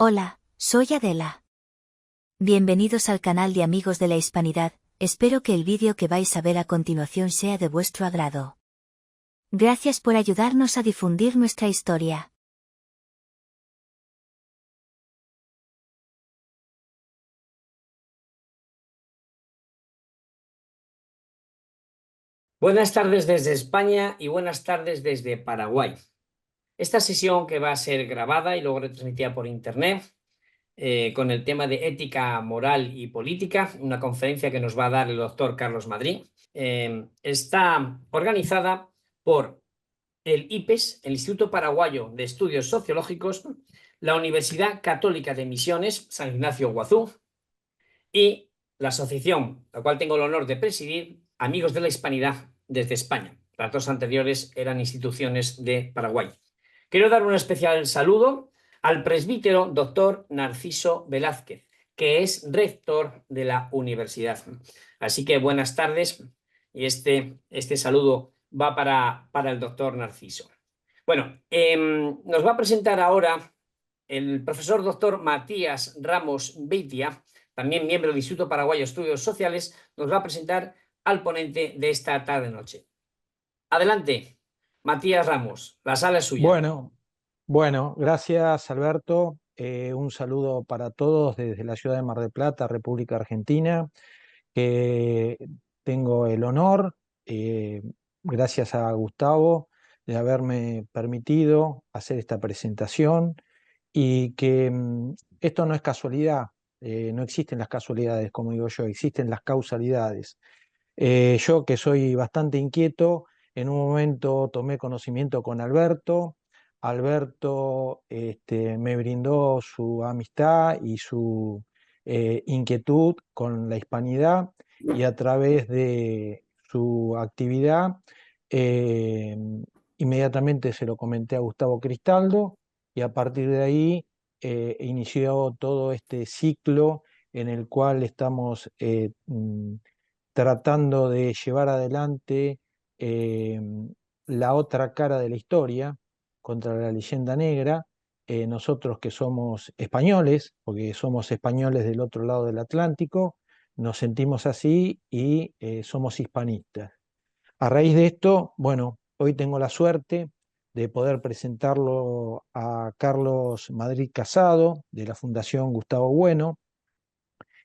Hola, soy Adela. Bienvenidos al canal de Amigos de la Hispanidad, espero que el vídeo que vais a ver a continuación sea de vuestro agrado. Gracias por ayudarnos a difundir nuestra historia. Buenas tardes desde España y buenas tardes desde Paraguay. Esta sesión que va a ser grabada y luego retransmitida por internet con el tema de ética, moral y política, una conferencia que nos va a dar el doctor Carlos Madrid, está organizada por el IPES, el Instituto Paraguayo de Estudios Sociológicos, la Universidad Católica de Misiones, San Ignacio Guazú, y la asociación, la cual tengo el honor de presidir, Amigos de la Hispanidad desde España. Las dos anteriores eran instituciones de Paraguay. Quiero dar un especial saludo al presbítero doctor Narciso Velázquez, que es rector de la universidad. Así que buenas tardes y este saludo va para el doctor Narciso. Bueno, nos va a presentar ahora el profesor doctor Matías Ramos Beitia, también miembro del Instituto Paraguayo de Estudios Sociales, nos va a presentar al ponente de esta tarde-noche. Adelante, Matías Ramos, la sala es suya. Bueno, gracias Alberto. Un saludo para todos desde la ciudad de Mar del Plata, República Argentina. Tengo el honor, gracias a Gustavo, de haberme permitido hacer esta presentación y que esto no es casualidad, no existen las casualidades, como digo yo, existen las causalidades. Yo que soy bastante inquieto, en un momento tomé conocimiento con Alberto. Alberto me brindó su amistad y su inquietud con la hispanidad y a través de su actividad eh, inmediatamente se lo comenté a Gustavo Cristaldo y a partir de ahí inició todo este ciclo en el cual estamos tratando de llevar adelante eh, la otra cara de la historia contra la leyenda negra. Nosotros que somos españoles, porque somos españoles del otro lado del Atlántico, nos sentimos así y somos hispanistas. A raíz de esto, bueno, hoy tengo la suerte de poder presentarlo a Carlos Madrid Casado, de la Fundación Gustavo Bueno,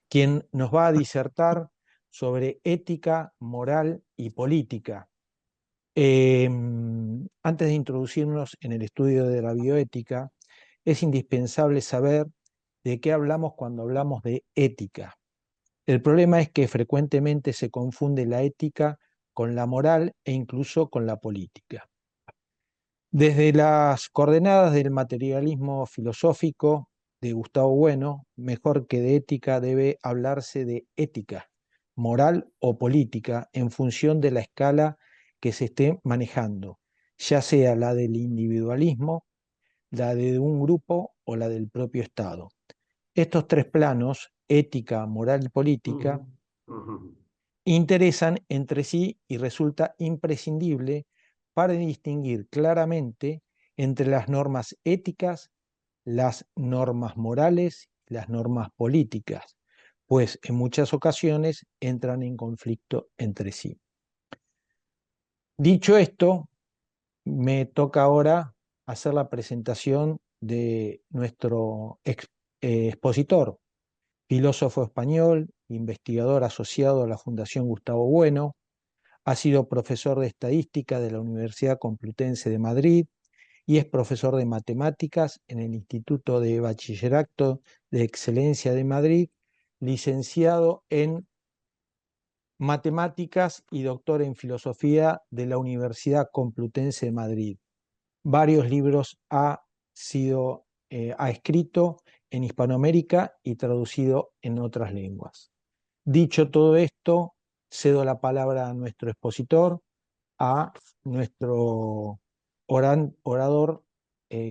quien nos va a disertar sobre ética, moral y política. Antes de introducirnos en el estudio de la bioética, es indispensable saber de qué hablamos cuando hablamos de ética. El problema es que frecuentemente se confunde la ética con la moral e incluso con la política. Desde las coordenadas del materialismo filosófico de Gustavo Bueno, mejor que de ética debe hablarse de ética, moral o política en función de la escala que se esté manejando, ya sea la del individualismo, la de un grupo o la del propio Estado. Estos tres planos, ética, moral y política, interesan entre sí y resulta imprescindible para distinguir claramente entre las normas éticas, las normas morales y las normas políticas, pues en muchas ocasiones entran en conflicto entre sí. Dicho esto, me toca ahora hacer la presentación de nuestro expositor, filósofo español, investigador asociado a la Fundación Gustavo Bueno. Ha sido profesor de estadística de la Universidad Complutense de Madrid y es profesor de matemáticas en el Instituto de Bachillerato de Excelencia de Madrid, licenciado en matemáticas y doctor en filosofía de la Universidad Complutense de Madrid. Varios libros ha escrito en Hispanoamérica y traducido en otras lenguas. Dicho todo esto, cedo la palabra a nuestro expositor, a nuestro orador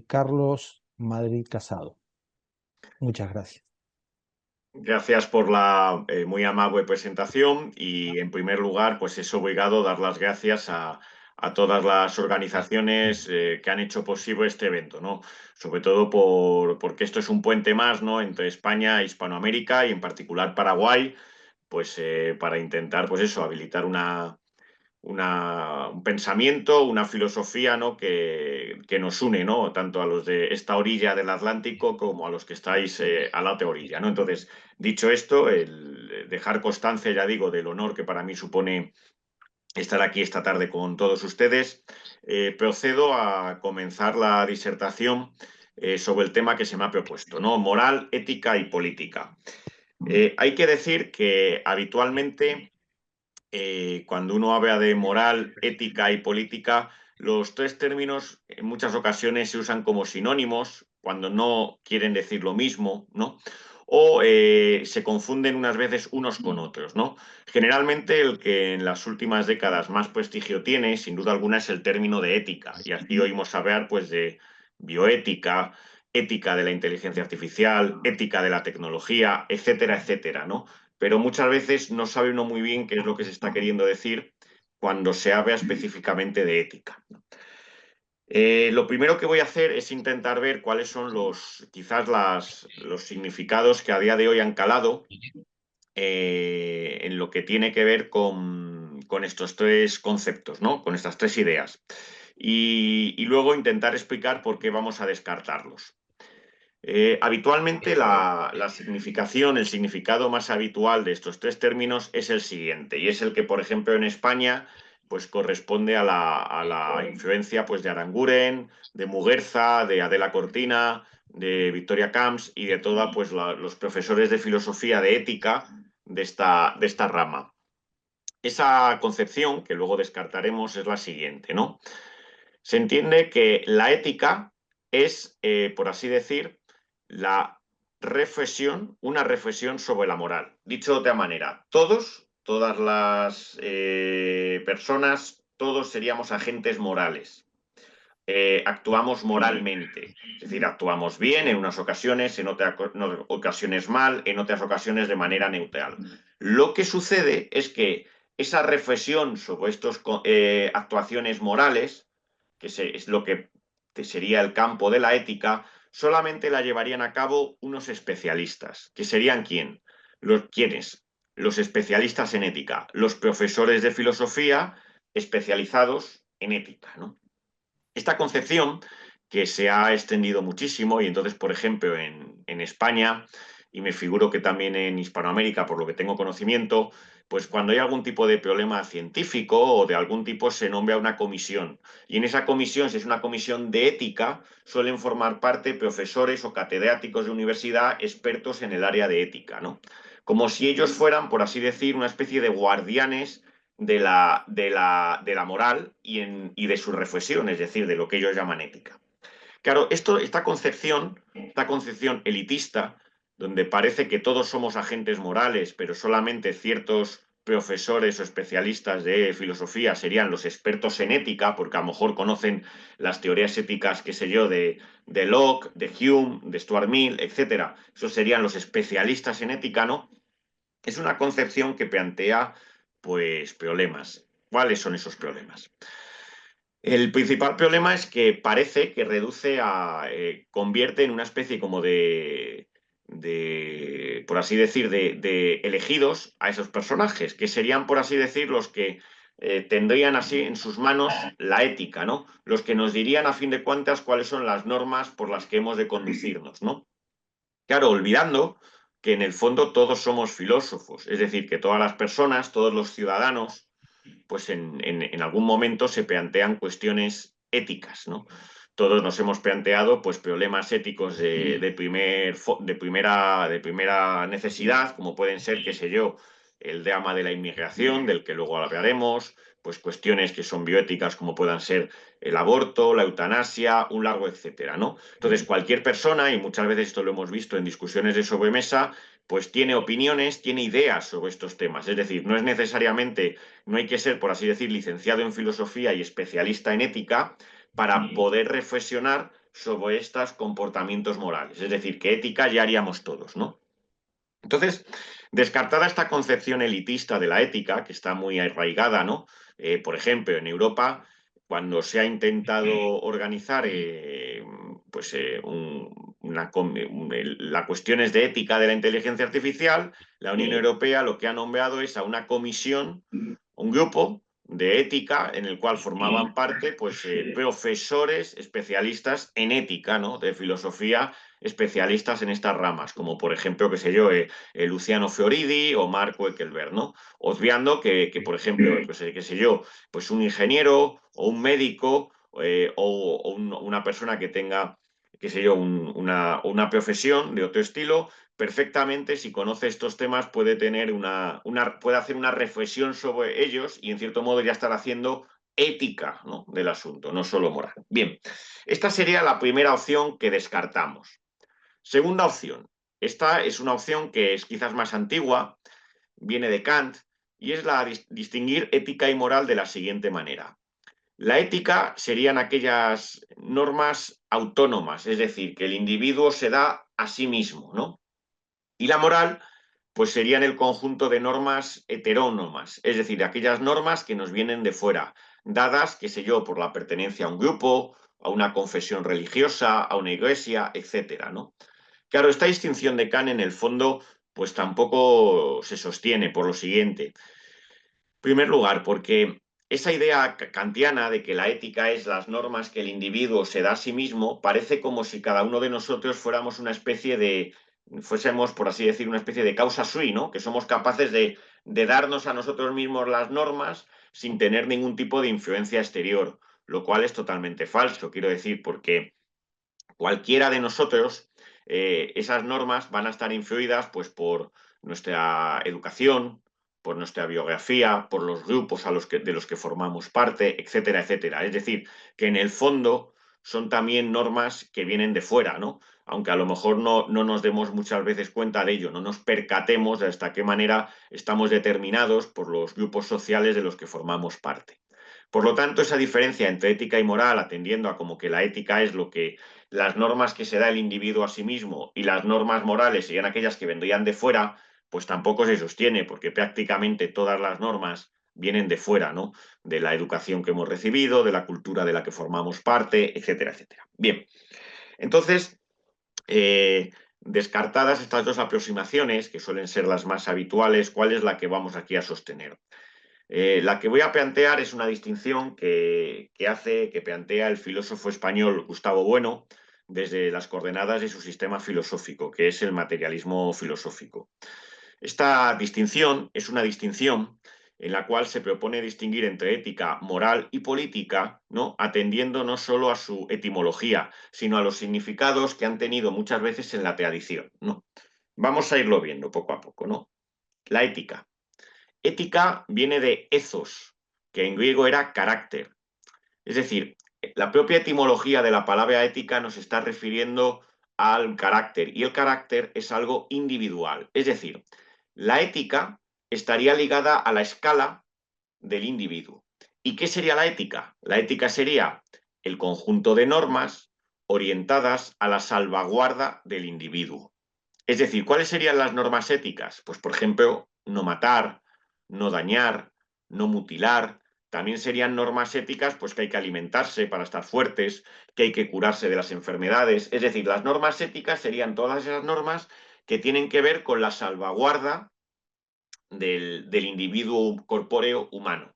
Carlos Madrid Casado. Muchas gracias. Gracias por la muy amable presentación y en primer lugar pues es obligado dar las gracias a a todas las organizaciones que han hecho posible este evento, ¿no? Sobre todo porque esto es un puente más, ¿no?, entre España e Hispanoamérica y en particular Paraguay, pues para intentar, pues eso, habilitar un pensamiento, una filosofía, ¿no?, que nos une, ¿no?, tanto a los de esta orilla del Atlántico como a los que estáis a la otra orilla, ¿no? Entonces, dicho esto, el dejar constancia, ya digo, del honor que para mí supone estar aquí esta tarde con todos ustedes, procedo a comenzar la disertación sobre el tema que se me ha propuesto, ¿no? Moral, ética y política. Hay que decir que habitualmente cuando uno habla de moral, ética y política, los tres términos en muchas ocasiones se usan como sinónimos cuando no quieren decir lo mismo, ¿no? O se confunden unas veces unos con otros, ¿no? Generalmente el que en las últimas décadas más prestigio tiene, sin duda alguna, es el término de ética. Y aquí oímos hablar, pues, de bioética, ética de la inteligencia artificial, ética de la tecnología, etcétera, etcétera, ¿no? Pero muchas veces no sabe uno muy bien qué es lo que se está queriendo decir cuando se habla específicamente de ética. Lo primero que voy a hacer es intentar ver cuáles son quizás los significados que a día de hoy han calado en lo que tiene que ver con estos tres conceptos, ¿no?, con estas tres ideas. Y luego intentar explicar por qué vamos a descartarlos. Habitualmente la significación, el significado más habitual de estos tres términos es el siguiente, y es el que, por ejemplo, en España pues corresponde a la influencia, pues, de Aranguren, de Muguerza, de Adela Cortina, de Victoria Camps y de todos, pues, los profesores de filosofía de ética de esta rama. Esa concepción, que luego descartaremos, es la siguiente, ¿no? Se entiende que la ética es, por así decir, una reflexión sobre la moral. Dicho de otra manera, todas las personas, todos seríamos agentes morales. Actuamos moralmente, es decir, actuamos bien en unas ocasiones, en otras ocasiones mal, en otras ocasiones de manera neutral. Lo que sucede es que esa reflexión sobre estas actuaciones morales, es lo que sería el campo de la ética, solamente la llevarían a cabo unos especialistas, que serían ¿quiénes? Los especialistas en ética, los profesores de filosofía especializados en ética, ¿no? Esta concepción, que se ha extendido muchísimo, y entonces, por ejemplo, en España, y me figuro que también en Hispanoamérica, por lo que tengo conocimiento, pues cuando hay algún tipo de problema científico o de algún tipo, se nombra una comisión. Y en esa comisión, si es una comisión de ética, suelen formar parte profesores o catedráticos de universidad expertos en el área de ética, ¿no? Como si ellos fueran, por así decir, una especie de guardianes de la moral y de su reflexión, es decir, de lo que ellos llaman ética. Claro, esta concepción elitista, donde parece que todos somos agentes morales, pero solamente ciertos profesores o especialistas de filosofía serían los expertos en ética, porque a lo mejor conocen las teorías éticas, qué sé yo, de Locke, de Hume, de Stuart Mill, etc. Esos serían los especialistas en ética, ¿no? Es una concepción que plantea, pues, problemas. ¿Cuáles son esos problemas? El principal problema es que parece que convierte en una especie como por así decir, de elegidos a esos personajes, que serían, por así decir, los que tendrían así en sus manos la ética, ¿no? Los que nos dirían, a fin de cuentas, cuáles son las normas por las que hemos de conducirnos, ¿no? Claro, olvidando que en el fondo todos somos filósofos, es decir, que todas las personas, todos los ciudadanos, pues en algún momento se plantean cuestiones éticas, ¿no? Todos nos hemos planteado, pues, problemas éticos de primera necesidad, como pueden ser, qué sé yo, el drama de la inmigración, del que luego hablaremos, pues cuestiones que son bioéticas, como puedan ser el aborto, la eutanasia, un largo etcétera, ¿no? Entonces, cualquier persona, y muchas veces esto lo hemos visto en discusiones de sobremesa, pues tiene opiniones, tiene ideas sobre estos temas. Es decir, no hay que ser, por así decir, licenciado en filosofía y especialista en ética para poder reflexionar sobre estos comportamientos morales. Es decir, que ética ya haríamos todos, ¿no? Entonces, descartada esta concepción elitista de la ética, que está muy arraigada, ¿no? Por ejemplo, en Europa, cuando se ha intentado organizar las cuestiones de ética de la inteligencia artificial, la Unión Europea lo que ha nombrado es a una comisión, un grupo de ética en el cual formaban parte profesores especialistas en ética, ¿no? De filosofía, especialistas en estas ramas, como por ejemplo, qué sé yo, Luciano Fioridi o Marco Eckelberg, ¿no? Obviando que por ejemplo, pues, qué sé yo, pues un ingeniero o un médico una persona que tenga, qué sé yo, una profesión de otro estilo, perfectamente, si conoce estos temas, puede tener puede hacer una reflexión sobre ellos y en cierto modo ya estar haciendo ética, ¿no? Del asunto, no solo moral. Bien, esta sería la primera opción que descartamos. Segunda opción. Esta es una opción que es quizás más antigua, viene de Kant, y es la de distinguir ética y moral de la siguiente manera. La ética serían aquellas normas autónomas, es decir, que el individuo se da a sí mismo, ¿no? Y la moral, pues serían el conjunto de normas heterónomas, es decir, aquellas normas que nos vienen de fuera, dadas, qué sé yo, por la pertenencia a un grupo, a una confesión religiosa, a una iglesia, etcétera, ¿no? Claro, esta distinción de Kant en el fondo, pues tampoco se sostiene por lo siguiente. En primer lugar, porque esa idea kantiana de que la ética es las normas que el individuo se da a sí mismo, parece como si cada uno de nosotros fuésemos, por así decir, una especie de causa sui, ¿no? Que somos capaces de darnos a nosotros mismos las normas sin tener ningún tipo de influencia exterior, lo cual es totalmente falso, quiero decir, porque cualquiera de nosotros, esas normas van a estar influidas pues, por nuestra educación, por nuestra biografía, por los grupos de los que formamos parte, etcétera, etcétera. Es decir, que en el fondo son también normas que vienen de fuera, ¿no? Aunque a lo mejor no nos demos muchas veces cuenta de ello, no nos percatemos de hasta qué manera estamos determinados por los grupos sociales de los que formamos parte. Por lo tanto, esa diferencia entre ética y moral, atendiendo a como que la ética es las normas que se da el individuo a sí mismo y las normas morales serían aquellas que vendrían de fuera, pues tampoco se sostiene, porque prácticamente todas las normas vienen de fuera, ¿no? De la educación que hemos recibido, de la cultura de la que formamos parte, etcétera, etcétera. Bien, entonces, descartadas estas dos aproximaciones, que suelen ser las más habituales, ¿cuál es la que vamos aquí a sostener? La que voy a plantear es una distinción que plantea el filósofo español Gustavo Bueno desde las coordenadas de su sistema filosófico, que es el materialismo filosófico. Esta distinción es una distinción en la cual se propone distinguir entre ética, moral y política, ¿no? Atendiendo no solo a su etimología, sino a los significados que han tenido muchas veces en la tradición, ¿no? Vamos a irlo viendo poco a poco, ¿no? La ética. Ética viene de ethos, que en griego era carácter. Es decir, la propia etimología de la palabra ética nos está refiriendo al carácter, y el carácter es algo individual. Es decir, la ética estaría ligada a la escala del individuo. ¿Y qué sería la ética? La ética sería el conjunto de normas orientadas a la salvaguarda del individuo. Es decir, ¿cuáles serían las normas éticas? Pues, por ejemplo, no matar, no dañar, no mutilar. También serían normas éticas, pues que hay que alimentarse para estar fuertes, que hay que curarse de las enfermedades. Es decir, las normas éticas serían todas esas normas que tienen que ver con la salvaguarda del individuo corpóreo humano.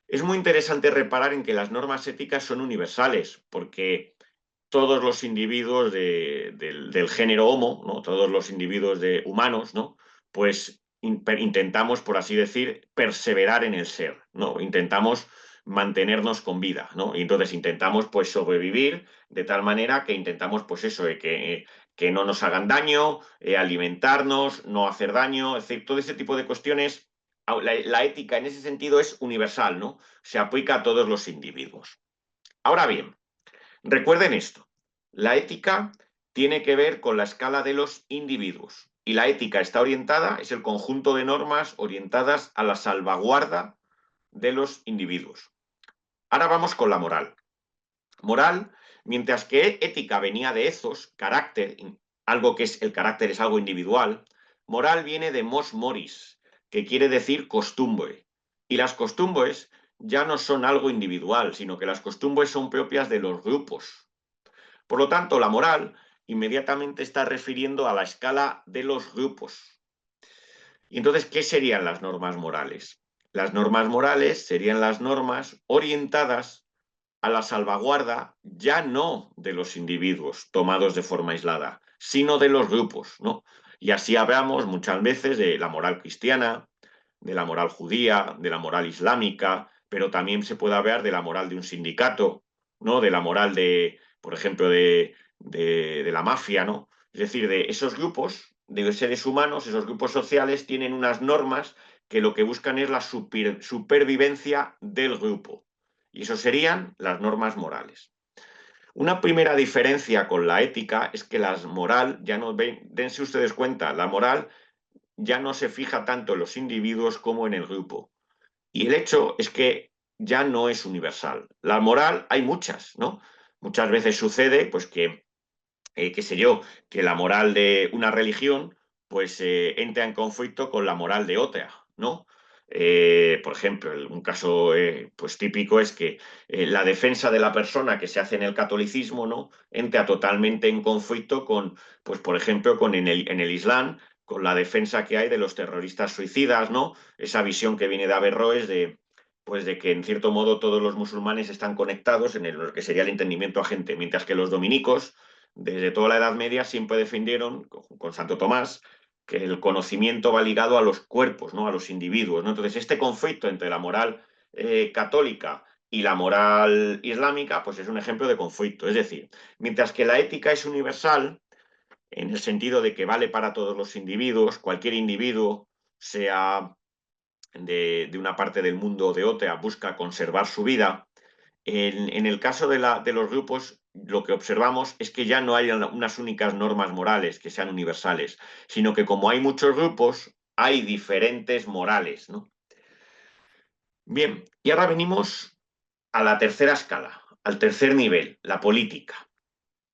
Es muy interesante reparar en que las normas éticas son universales, porque todos los individuos del género Homo, ¿no? Todos los individuos humanos, ¿no? Pues intentamos, por así decir, perseverar en el ser, ¿no? Intentamos mantenernos con vida, ¿no? Y entonces intentamos, pues, sobrevivir de tal manera que intentamos, pues eso, que no nos hagan daño, alimentarnos, no hacer daño, es decir, todo ese tipo de cuestiones. La ética en ese sentido es universal, ¿no? Se aplica a todos los individuos. Ahora bien, recuerden esto, la ética tiene que ver con la escala de los individuos y la ética está orientada, es el conjunto de normas orientadas a la salvaguarda de los individuos. Ahora vamos con la moral. Moral, mientras que ética venía de ethos, carácter, algo que es el carácter es algo individual, moral viene de mos moris, que quiere decir costumbre. Y las costumbres ya no son algo individual, sino que las costumbres son propias de los grupos. Por lo tanto, la moral inmediatamente está refiriendo a la escala de los grupos. Y entonces, ¿qué serían las normas morales? Las normas morales serían las normas orientadas a la salvaguarda ya no de los individuos tomados de forma aislada, sino de los grupos, ¿no? Y así hablamos muchas veces de la moral cristiana, de la moral judía, de la moral islámica, pero también se puede hablar de la moral de un sindicato, ¿no? De la moral de, por ejemplo, de la mafia, ¿no? Es decir, de esos grupos de seres humanos, esos grupos sociales tienen unas normas que lo que buscan es la supervivencia del grupo. Y eso serían las normas morales. Una primera diferencia con la ética es que la moral, ya no dense ustedes cuenta, la moral ya no se fija tanto en los individuos como en el grupo. Y el hecho es que ya no es universal. La moral hay muchas, ¿no? Muchas veces sucede, pues qué sé yo, que la moral de una religión, pues entra en conflicto con la moral de otra, ¿no? Por ejemplo, un caso pues típico es que la defensa de la persona que se hace en el catolicismo, ¿no? Entra totalmente en conflicto con, pues por ejemplo, con en el Islam, con la defensa que hay de los terroristas suicidas, ¿no? Esa visión que viene de Averroes de, pues de que en cierto modo todos los musulmanes están conectados en lo que sería el entendimiento agente, mientras que los dominicos desde toda la Edad Media siempre defendieron, con Santo Tomás, que el conocimiento va ligado a los cuerpos, ¿no? A los individuos, ¿no? Entonces, este conflicto entre la moral católica y la moral islámica, pues es un ejemplo de conflicto. Es decir, mientras que la ética es universal, en el sentido de que vale para todos los individuos, cualquier individuo, sea de una parte del mundo o de otra, busca conservar su vida. En el caso de los grupos, lo que observamos es que ya no hay unas únicas normas morales que sean universales, sino que como hay muchos grupos, hay diferentes morales, ¿no? Bien, y ahora venimos a la tercera escala, al tercer nivel, la política.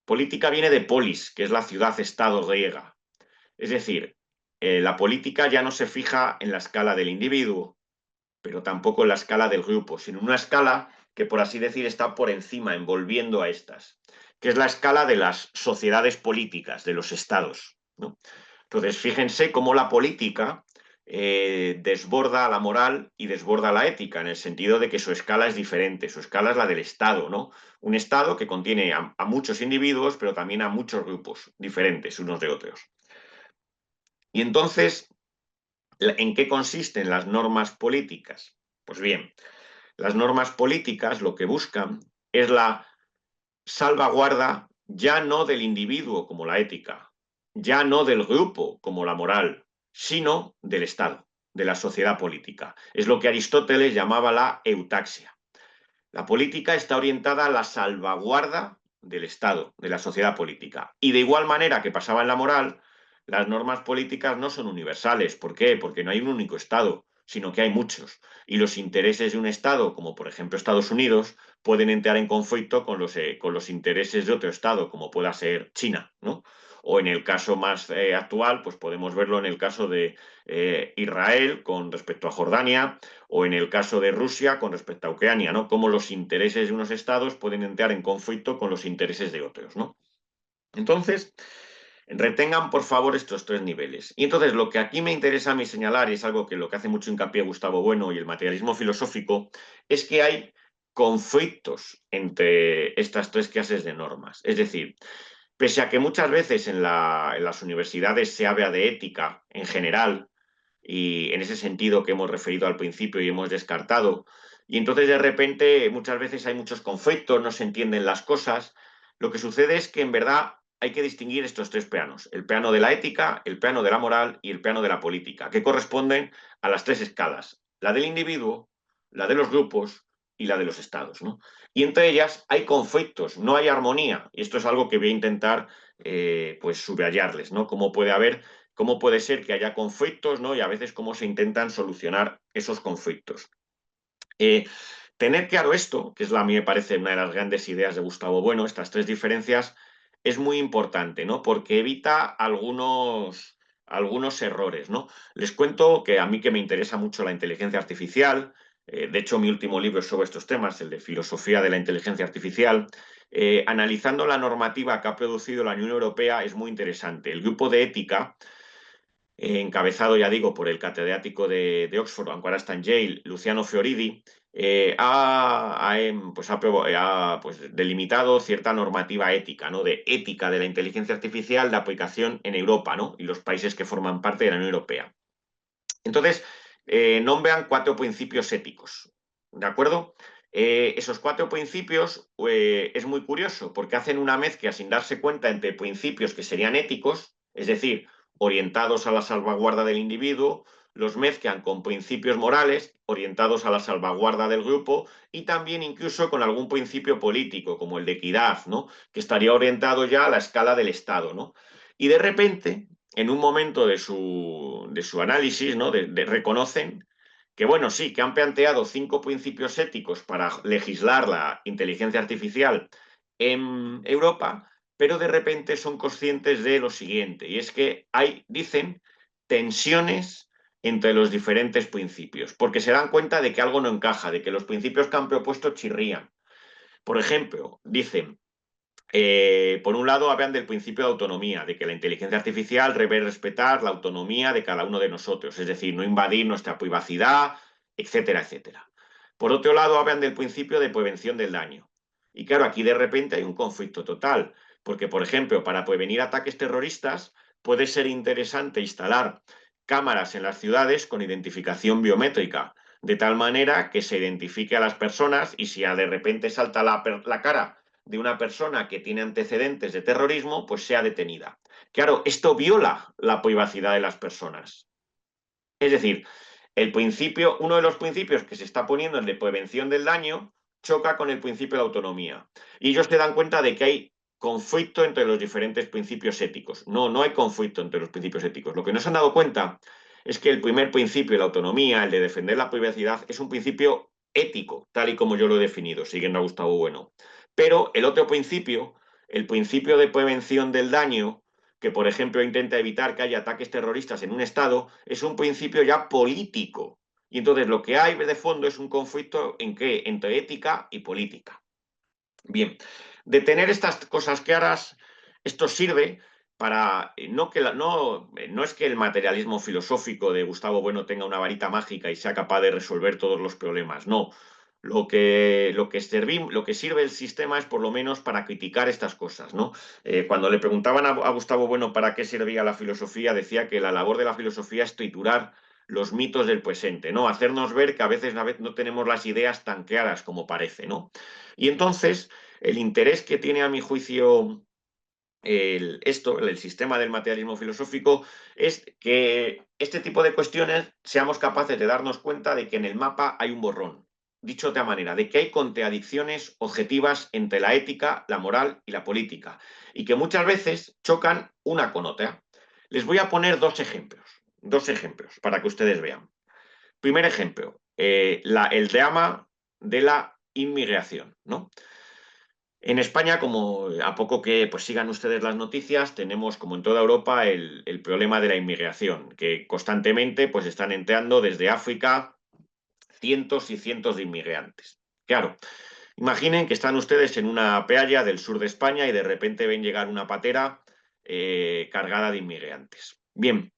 Política viene de polis, que es la ciudad-estado griega. Es decir, la política ya no se fija en la escala del individuo, pero tampoco en la escala del grupo, sino en una escala que, por así decir, está por encima, envolviendo a estas, que es la escala de las sociedades políticas, de los estados, ¿no? Entonces, fíjense cómo la política desborda la moral y desborda la ética, en el sentido de que su escala es diferente, su escala es la del Estado, ¿no? Un Estado que contiene a muchos individuos, pero también a muchos grupos diferentes unos de otros. Y entonces, ¿en qué consisten las normas políticas? Pues bien, las normas políticas lo que buscan es la salvaguarda ya no del individuo como la ética, ya no del grupo como la moral, sino del Estado, de la sociedad política. Es lo que Aristóteles llamaba la eutaxia. La política está orientada a la salvaguarda del Estado, de la sociedad política. Y de igual manera que pasaba en la moral, las normas políticas no son universales. ¿Por qué? Porque no hay un único Estado, sino que hay muchos. Y los intereses de un Estado, como por ejemplo Estados Unidos, pueden entrar en conflicto con los intereses de otro Estado, como pueda ser China, ¿no? O en el caso más actual, pues podemos verlo en el caso de Israel con respecto a Jordania, o en el caso de Rusia con respecto a Ucrania, ¿no? Cómo los intereses de unos estados pueden entrar en conflicto con los intereses de otros, ¿no? Entonces, retengan por favor estos tres niveles. Y entonces lo que aquí me interesa a mí señalar, y es algo que lo que hace mucho hincapié Gustavo Bueno y el materialismo filosófico, es que hay conflictos entre estas tres clases de normas. Es decir, pese a que muchas veces en las universidades se habla de ética en general, y en ese sentido que hemos referido al principio y hemos descartado, y entonces de repente muchas veces hay muchos conflictos, no se entienden las cosas, lo que sucede es que en verdad hay que distinguir estos tres planos, el plano de la ética, el plano de la moral y el plano de la política, que corresponden a las tres escalas, la del individuo, la de los grupos y la de los estados, ¿no? Y entre ellas hay conflictos, no hay armonía, y esto es algo que voy a intentar pues subrayarles, ¿no? Cómo puede ser que haya conflictos, ¿no? Y a veces cómo se intentan solucionar esos conflictos. Tener claro esto, que es a mí me parece una de las grandes ideas de Gustavo Bueno, estas tres diferencias, es muy importante, ¿no? Porque evita algunos errores, ¿no? Les cuento que a mí que me interesa mucho la inteligencia artificial, de hecho mi último libro es sobre estos temas, el de Filosofía de la Inteligencia Artificial, analizando la normativa que ha producido la Unión Europea es muy interesante. El grupo de ética, encabezado, ya digo, por el catedrático de Oxford, aunque ahora está en Yale, Luciano Fioridi, ha delimitado cierta normativa ética, ¿no? De ética de la inteligencia artificial de aplicación en Europa, ¿no? Y los países que forman parte de la Unión Europea. Entonces, nombran 4 principios éticos, ¿de acuerdo? Esos 4 principios es muy curioso porque hacen una mezcla sin darse cuenta entre principios que serían éticos, es decir, orientados a la salvaguarda del individuo, los mezclan con principios morales orientados a la salvaguarda del grupo y también incluso con algún principio político, como el de equidad, ¿no? Que estaría orientado ya a la escala del Estado, ¿no? Y de repente, en un momento de su análisis, ¿no? Reconocen que, bueno, sí, que han planteado 5 principios éticos para legislar la inteligencia artificial en Europa, pero de repente son conscientes de lo siguiente, y es que hay, dicen, tensiones entre los diferentes principios, porque se dan cuenta de que algo no encaja, de que los principios que han propuesto chirrían. Por ejemplo, dicen, por un lado, hablan del principio de autonomía, de que la inteligencia artificial debe respetar la autonomía de cada uno de nosotros, es decir, no invadir nuestra privacidad, etcétera, etcétera. Por otro lado, hablan del principio de prevención del daño. Y claro, aquí de repente hay un conflicto total, porque, por ejemplo, para prevenir ataques terroristas puede ser interesante instalar cámaras en las ciudades con identificación biométrica, de tal manera que se identifique a las personas y si de repente salta la cara de una persona que tiene antecedentes de terrorismo, pues sea detenida. Claro, esto viola la privacidad de las personas. Es decir, uno de los principios que se está poniendo, el de prevención del daño, choca con el principio de autonomía. Y ellos se dan cuenta de que hay conflicto entre los diferentes principios éticos. No, no hay conflicto entre los principios éticos. Lo que no se han dado cuenta es que el primer principio, la autonomía, el de defender la privacidad, es un principio ético, tal y como yo lo he definido, siguiendo a Gustavo Bueno. Pero el otro principio, el principio de prevención del daño, que por ejemplo intenta evitar que haya ataques terroristas en un Estado, es un principio ya político. Y entonces lo que hay de fondo es un conflicto entre ética y política. Bien, de tener estas cosas claras, esto sirve para, no es que el materialismo filosófico de Gustavo Bueno tenga una varita mágica y sea capaz de resolver todos los problemas, no. Lo que sirve el sistema es por lo menos para criticar estas cosas, ¿no? Cuando le preguntaban a Gustavo Bueno para qué servía la filosofía, decía que la labor de la filosofía es triturar los mitos del presente, ¿no? Hacernos ver que a veces no tenemos las ideas tan claras como parece, ¿no? Y entonces, el interés que tiene a mi juicio el sistema del materialismo filosófico, es que este tipo de cuestiones seamos capaces de darnos cuenta de que en el mapa hay un borrón. Dicho de otra manera, de que hay contradicciones objetivas entre la ética, la moral y la política, y que muchas veces chocan una con otra. Les voy a poner dos ejemplos para que ustedes vean. Primer ejemplo, el drama de la inmigración, ¿no? En España, como a poco que pues, sigan ustedes las noticias, tenemos, como en toda Europa, el problema de la inmigración, que constantemente pues, están entrando desde África cientos y cientos de inmigrantes. Claro, imaginen que están ustedes en una playa del sur de España y de repente ven llegar una patera cargada de inmigrantes. Bien,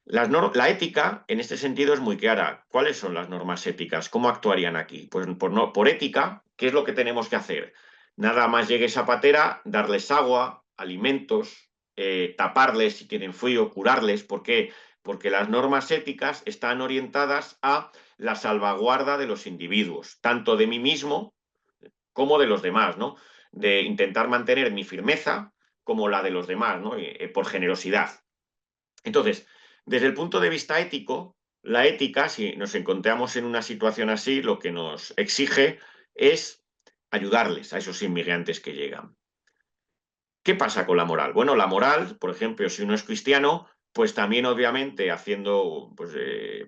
la ética en este sentido es muy clara. ¿Cuáles son las normas éticas? ¿Cómo actuarían aquí? Pues por ética, ¿qué es lo que tenemos que hacer? Nada más llegue esa patera, darles agua, alimentos, taparles si tienen frío, curarles. ¿Por qué? Porque las normas éticas están orientadas a la salvaguarda de los individuos, tanto de mí mismo como de los demás, ¿no? De intentar mantener mi firmeza como la de los demás, ¿no? Por generosidad. Entonces, desde el punto de vista ético, la ética, si nos encontramos en una situación así, lo que nos exige es ayudarles a esos inmigrantes que llegan. ¿Qué pasa con la moral? Bueno, la moral, por ejemplo, si uno es cristiano, pues también obviamente haciendo pues,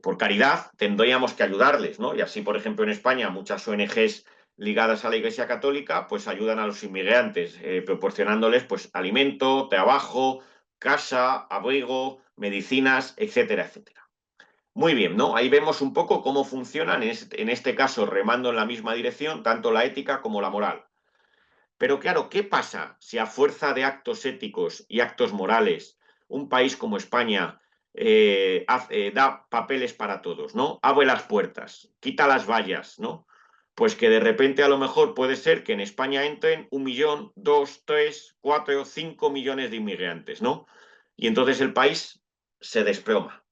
por caridad tendríamos que ayudarles, ¿no? Y así, por ejemplo, en España muchas ONGs ligadas a la Iglesia Católica pues ayudan a los inmigrantes proporcionándoles pues alimento, trabajo, casa, abrigo, medicinas, etcétera, etcétera. Muy bien, ¿no? Ahí vemos un poco cómo funcionan, en este caso, remando en la misma dirección, tanto la ética como la moral. Pero claro, ¿qué pasa si a fuerza de actos éticos y actos morales un país como España da papeles para todos, ¿no? Abre las puertas, quita las vallas, ¿no? Pues que de repente a lo mejor puede ser que en España entren 1 millón, 2, 3, 4, 5 millones de inmigrantes, ¿no? Y entonces el país se desploma.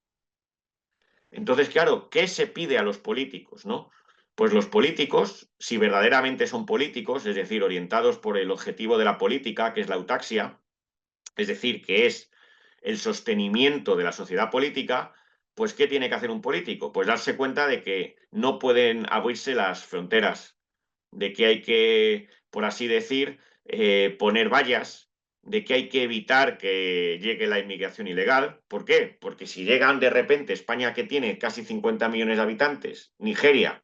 Entonces, claro, ¿qué se pide a los políticos, no? Pues los políticos, si verdaderamente son políticos, es decir, orientados por el objetivo de la política, que es la eutaxia, es decir, que es el sostenimiento de la sociedad política, pues ¿qué tiene que hacer un político? Pues darse cuenta de que no pueden abrirse las fronteras, de que hay que, por así decir, poner vallas, de que hay que evitar que llegue la inmigración ilegal. ¿Por qué? Porque si llegan de repente España, que tiene casi 50 millones de habitantes, Nigeria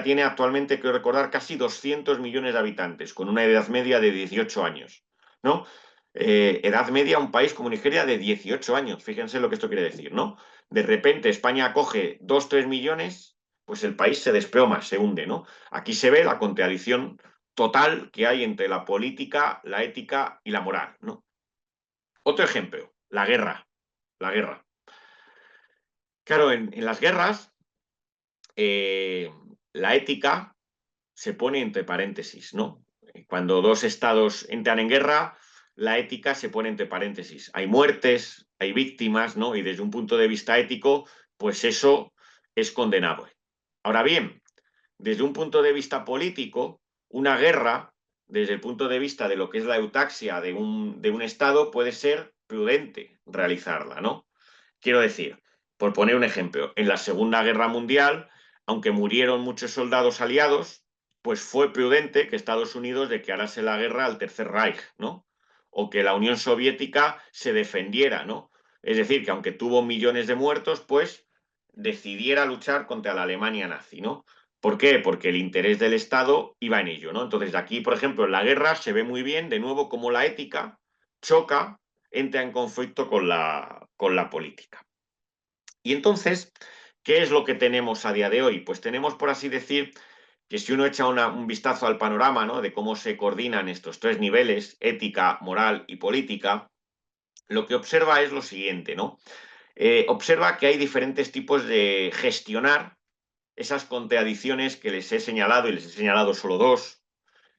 tiene actualmente, creo recordar, casi 200 millones de habitantes, con una edad media de 18 años, ¿no? Edad media, un país como Nigeria de 18 años, fíjense lo que esto quiere decir, ¿no? De repente España acoge 2-3 millones, pues el país se desploma, se hunde, ¿no? Aquí se ve la contradicción total que hay entre la política, la ética y la moral, ¿no? Otro ejemplo, la guerra. La guerra. Claro, en las guerras, la ética se pone entre paréntesis, ¿no? Cuando dos estados entran en guerra, la ética se pone entre paréntesis. Hay muertes, hay víctimas, ¿no? Y desde un punto de vista ético, pues eso es condenable. Ahora bien, desde un punto de vista político, una guerra, desde el punto de vista de lo que es la eutaxia de un estado, puede ser prudente realizarla, ¿no? Quiero decir, por poner un ejemplo, en la Segunda Guerra Mundial, aunque murieron muchos soldados aliados, pues fue prudente que Estados Unidos declarase la guerra al Tercer Reich, ¿no? O que la Unión Soviética se defendiera, ¿no? Es decir, que aunque tuvo millones de muertos, pues decidiera luchar contra la Alemania nazi, ¿no? ¿Por qué? Porque el interés del Estado iba en ello, ¿no? Entonces, aquí, por ejemplo, en la guerra se ve muy bien, de nuevo, cómo la ética choca, entra en conflicto con la política. Y entonces, ¿qué es lo que tenemos a día de hoy? Pues tenemos, por así decir, que si uno echa un vistazo al panorama, ¿no?, de cómo se coordinan estos tres niveles, ética, moral y política, lo que observa es lo siguiente, ¿no? Observa que hay diferentes tipos de gestionar esas contradicciones que les he señalado, y les he señalado solo dos,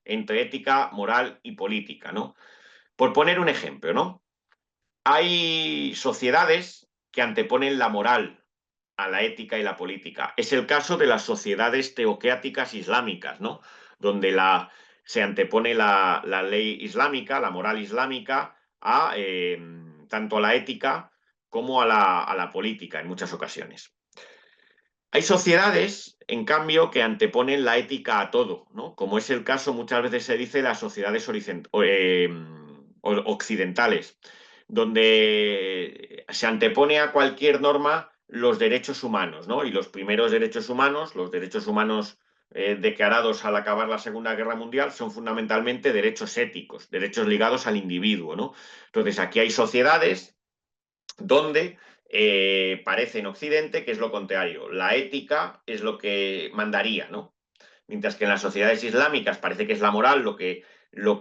entre ética, moral y política, ¿no? Por poner un ejemplo, ¿no? Hay sociedades que anteponen la moral a la ética y la política. Es el caso de las sociedades teocráticas islámicas, ¿no? Donde se antepone la ley islámica, la moral islámica, tanto a la ética como a la política en muchas ocasiones. Hay sociedades, en cambio, que anteponen la ética a todo, ¿no? Como es el caso, muchas veces se dice, las sociedades occidentales, donde se antepone a cualquier norma los derechos humanos, ¿no? Y los primeros derechos humanos, los derechos humanos declarados al acabar la Segunda Guerra Mundial, son fundamentalmente derechos éticos, derechos ligados al individuo, ¿no? Entonces, aquí hay sociedades donde parece en Occidente que es lo contrario. La ética es lo que mandaría, ¿no? Mientras que en las sociedades islámicas parece que es la moral lo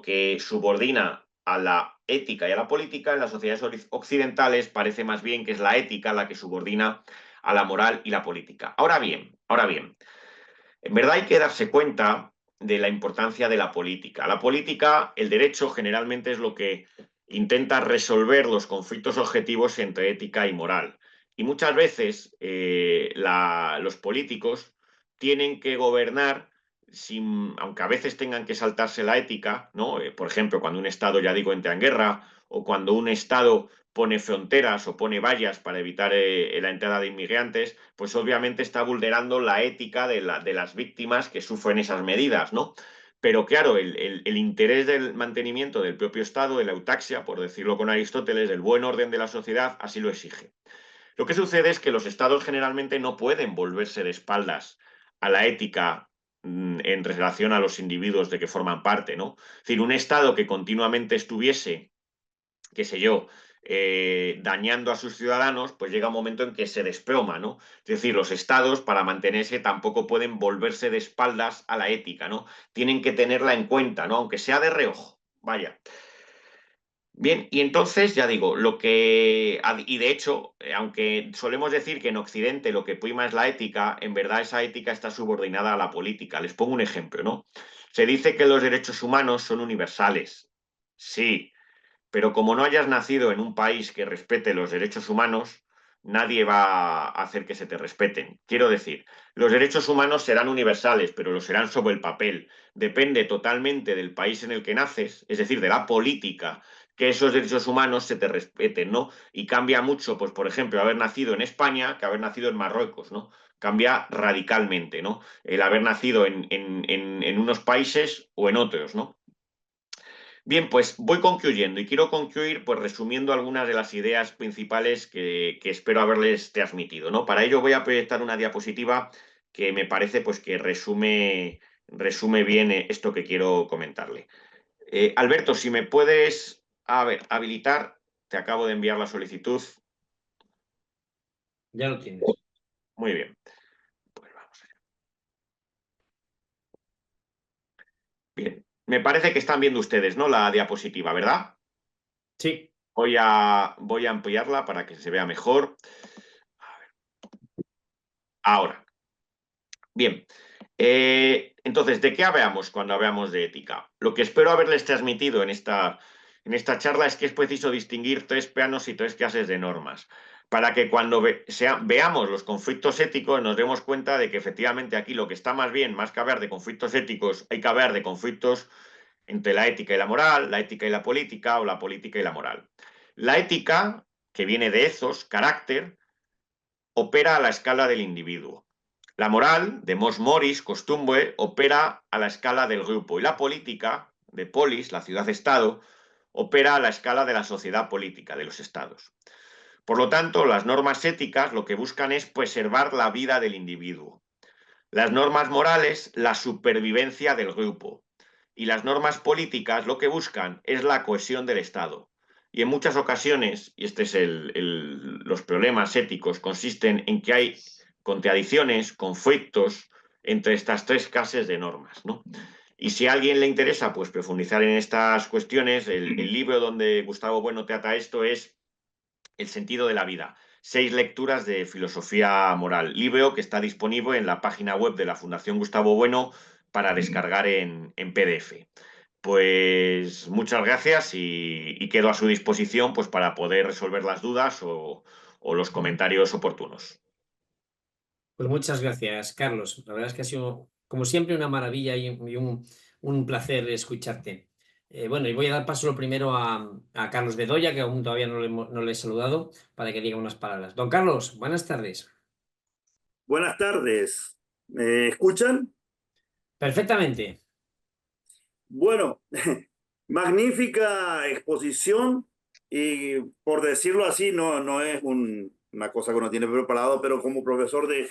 que subordina a la ética y a la política. En las sociedades occidentales parece más bien que es la ética la que subordina a la moral y la política. Ahora bien, en verdad hay que darse cuenta de la importancia de la política. La política, el derecho, generalmente es lo que intenta resolver los conflictos objetivos entre ética y moral. Y muchas veces los políticos tienen que gobernar aunque a veces tengan que saltarse la ética, ¿no? Por ejemplo, cuando un Estado, ya digo, entra en guerra, o cuando un Estado pone fronteras o pone vallas para evitar la entrada de inmigrantes, pues obviamente está vulnerando la ética de las víctimas que sufren esas medidas, ¿no? Pero claro, el interés del mantenimiento del propio Estado, de la eutaxia, por decirlo con Aristóteles, del buen orden de la sociedad, así lo exige. Lo que sucede es que los Estados generalmente no pueden volverse de espaldas a la ética en relación a los individuos de que forman parte, ¿no? Es decir, un Estado que continuamente estuviese, qué sé yo, dañando a sus ciudadanos, pues llega un momento en que se desploma, ¿no? Es decir, los estados, para mantenerse, tampoco pueden volverse de espaldas a la ética, ¿no? Tienen que tenerla en cuenta, ¿no? Aunque sea de reojo. Vaya. Bien, y entonces, ya digo, y de hecho, aunque solemos decir que en Occidente lo que prima es la ética, en verdad esa ética está subordinada a la política. Les pongo un ejemplo, ¿no? Se dice que los derechos humanos son universales. Sí, pero como no hayas nacido en un país que respete los derechos humanos, nadie va a hacer que se te respeten. Quiero decir, los derechos humanos serán universales, pero lo serán sobre el papel. Depende totalmente del país en el que naces, es decir, de la política, que esos derechos humanos se te respeten, ¿no? Y cambia mucho, pues, por ejemplo, haber nacido en España que haber nacido en Marruecos, ¿no? Cambia radicalmente, ¿no? El haber nacido en unos países o en otros, ¿no? Bien, pues voy concluyendo y quiero concluir pues resumiendo algunas de las ideas principales que espero haberles transmitido, ¿no? Para ello voy a proyectar una diapositiva que me parece pues que resume bien esto que quiero comentarle. Alberto, si me puedes, a ver, habilitar, te acabo de enviar la solicitud. Ya lo tienes. Muy bien. Pues vamos allá. Bien, me parece que están viendo ustedes, ¿no? La diapositiva, ¿verdad? Sí. Voy a ampliarla para que se vea mejor. Ahora. Bien, entonces, ¿de qué hablamos cuando hablamos de ética? Lo que espero haberles transmitido en esta charla es que es preciso distinguir tres planos y tres clases de normas, para que cuando veamos los conflictos éticos nos demos cuenta de que efectivamente aquí lo que está más bien, más que hablar de conflictos éticos, hay que hablar de conflictos entre la ética y la moral, la ética y la política o la política y la moral. La ética, que viene de ethos, carácter, opera a la escala del individuo. La moral, de mos moris, costumbre, opera a la escala del grupo. Y la política, de polis, la ciudad-estado, opera a la escala de la sociedad política, de los estados. Por lo tanto, las normas éticas lo que buscan es preservar la vida del individuo. Las normas morales, la supervivencia del grupo. Y las normas políticas lo que buscan es la cohesión del Estado. Y en muchas ocasiones, y este es los problemas éticos, consisten en que hay contradicciones, conflictos entre estas tres clases de normas, ¿no? Y si a alguien le interesa pues, profundizar en estas cuestiones, el libro donde Gustavo Bueno trata esto es El sentido de la vida. 6 lecturas de filosofía moral. Libro que está disponible en la página web de la Fundación Gustavo Bueno para descargar en PDF. Pues muchas gracias y quedo a su disposición pues, para poder resolver las dudas o los comentarios oportunos. Pues muchas gracias, Carlos. La verdad es que ha sido, como siempre, una maravilla y un placer escucharte. Bueno, y voy a dar paso lo primero a Carlos Bedoya, que aún todavía no le he saludado, para que diga unas palabras. Don Carlos, buenas tardes. Buenas tardes. ¿Me escuchan? Perfectamente. Bueno, magnífica exposición y por decirlo así, no es una cosa que uno tiene preparado, pero como profesor de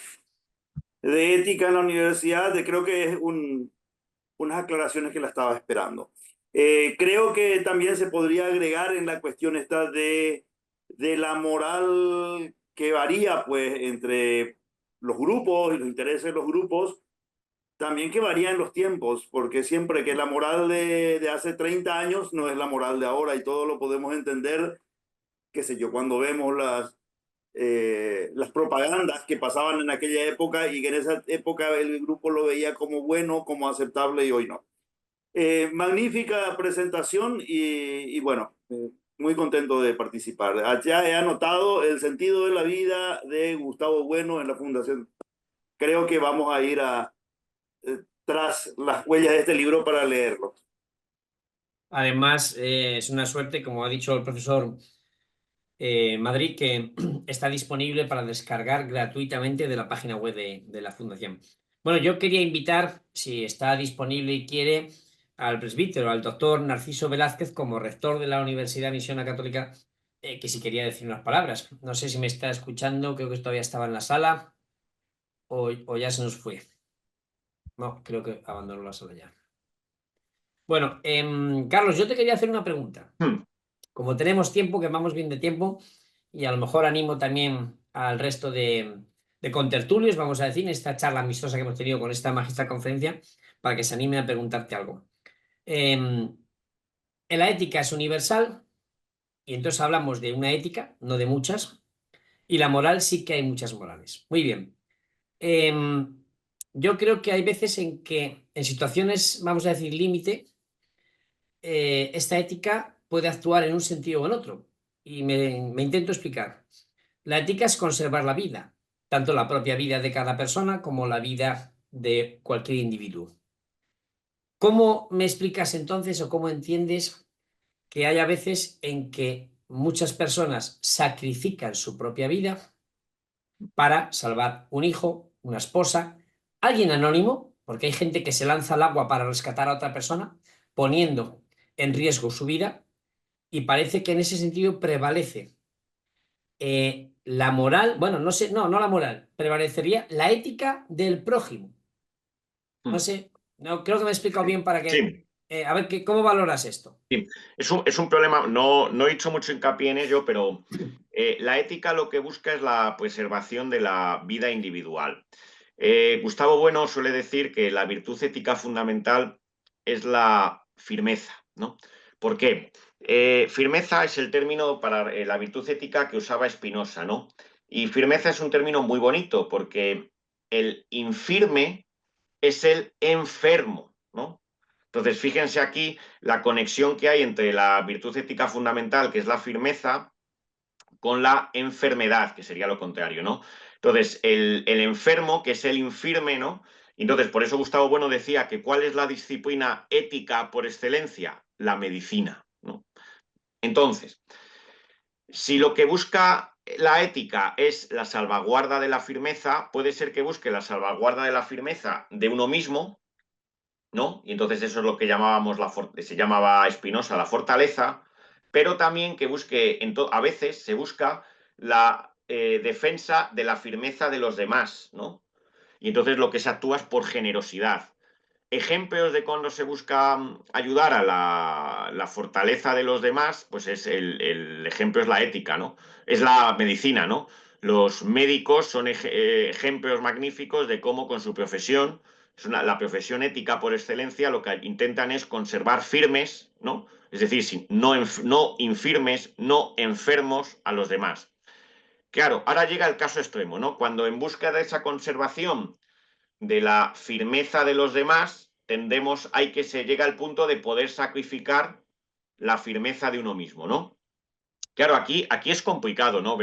ética en la universidad, creo que es unas aclaraciones que la estaba esperando. Creo que también se podría agregar en la cuestión esta de la moral que varía pues entre los grupos y los intereses de los grupos, también que varía en los tiempos, porque siempre que la moral de hace 30 años no es la moral de ahora y todo lo podemos entender, qué sé yo, cuando vemos las propagandas que pasaban en aquella época y que en esa época el grupo lo veía como bueno, como aceptable y hoy no. Magnífica presentación y bueno, muy contento de participar. Allá he anotado El sentido de la vida de Gustavo Bueno en la Fundación. Creo que vamos a ir tras las huellas de este libro para leerlo. Además, es una suerte, como ha dicho el profesor Madrid, que está disponible para descargar gratuitamente de la página web de la Fundación. Bueno, yo quería invitar, si está disponible y quiere, al presbítero, al doctor Narciso Velázquez, como rector de la Universidad Misión Católica, que si quería decir unas palabras. No sé si me está escuchando, creo que todavía estaba en la sala o ya se nos fue. No, creo que abandonó la sala ya. Bueno, Carlos, yo te quería hacer una pregunta. Como tenemos tiempo, que vamos bien de tiempo, y a lo mejor animo también al resto de contertulios, vamos a decir, en esta charla amistosa que hemos tenido con esta magistral conferencia, para que se animen a preguntarte algo. La ética es universal, y entonces hablamos de una ética, no de muchas, y la moral sí que hay muchas morales. Muy bien. Yo creo que hay veces en que, en situaciones, vamos a decir, límite, esta ética puede actuar en un sentido o en otro. Y me intento explicar. La ética es conservar la vida, tanto la propia vida de cada persona como la vida de cualquier individuo. ¿Cómo me explicas entonces o cómo entiendes que hay a veces en que muchas personas sacrifican su propia vida para salvar un hijo, una esposa, alguien anónimo, porque hay gente que se lanza al agua para rescatar a otra persona, poniendo en riesgo su vida, y parece que en ese sentido prevalece la moral, bueno, no sé, no la moral, prevalecería la ética del prójimo. No sé, no, creo que me he explicado bien para que... Sí. A ver, ¿cómo valoras esto? Sí, es un problema, no he hecho mucho hincapié en ello, pero la ética lo que busca es la preservación de la vida individual. Gustavo Bueno suele decir que la virtud ética fundamental es la firmeza, ¿no? ¿Por qué? Firmeza es el término para la virtud ética que usaba Spinoza, ¿no? Y firmeza es un término muy bonito porque el infirme es el enfermo, ¿no? Entonces, fíjense aquí la conexión que hay entre la virtud ética fundamental, que es la firmeza, con la enfermedad, que sería lo contrario, ¿no? Entonces, el enfermo, que es el infirme, ¿no? Entonces, por eso Gustavo Bueno decía que ¿cuál es la disciplina ética por excelencia? La medicina, ¿no? Entonces, si lo que busca la ética es la salvaguarda de la firmeza, puede ser que busque la salvaguarda de la firmeza de uno mismo, ¿no? Y entonces eso es lo que se llamaba Spinoza la fortaleza, pero también que busque, a veces se busca la defensa de la firmeza de los demás, ¿no? Y entonces lo que se actúa es por generosidad. Ejemplos de cuando se busca ayudar a la fortaleza de los demás, pues es el ejemplo es la ética, ¿no? Es la medicina, ¿no? Los médicos son ejemplos magníficos de cómo con su profesión, la profesión ética por excelencia, lo que intentan es conservar firmes, ¿no? Es decir, no infirmes, no enfermos a los demás. Claro, ahora llega el caso extremo, ¿no? Cuando en busca de esa conservación de la firmeza de los demás, hay que se llega al punto de poder sacrificar la firmeza de uno mismo, ¿no? Claro, aquí es complicado, ¿no?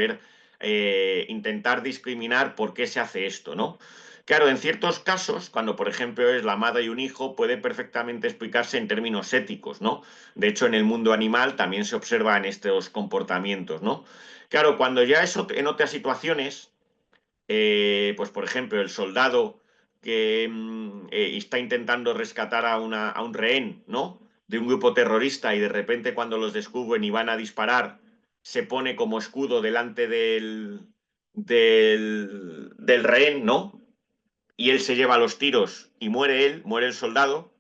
Intentar discriminar por qué se hace esto, ¿no? Claro, en ciertos casos, cuando por ejemplo es la madre y un hijo, puede perfectamente explicarse en términos éticos, ¿no? De hecho, en el mundo animal también se observan estos comportamientos, ¿no? Claro, cuando ya eso en otras situaciones, pues por ejemplo, el soldado que está intentando rescatar a un rehén, ¿no? De un grupo terrorista y de repente cuando los descubren y van a disparar, se pone como escudo delante del rehén, ¿no? Y él se lleva los tiros y muere el soldado.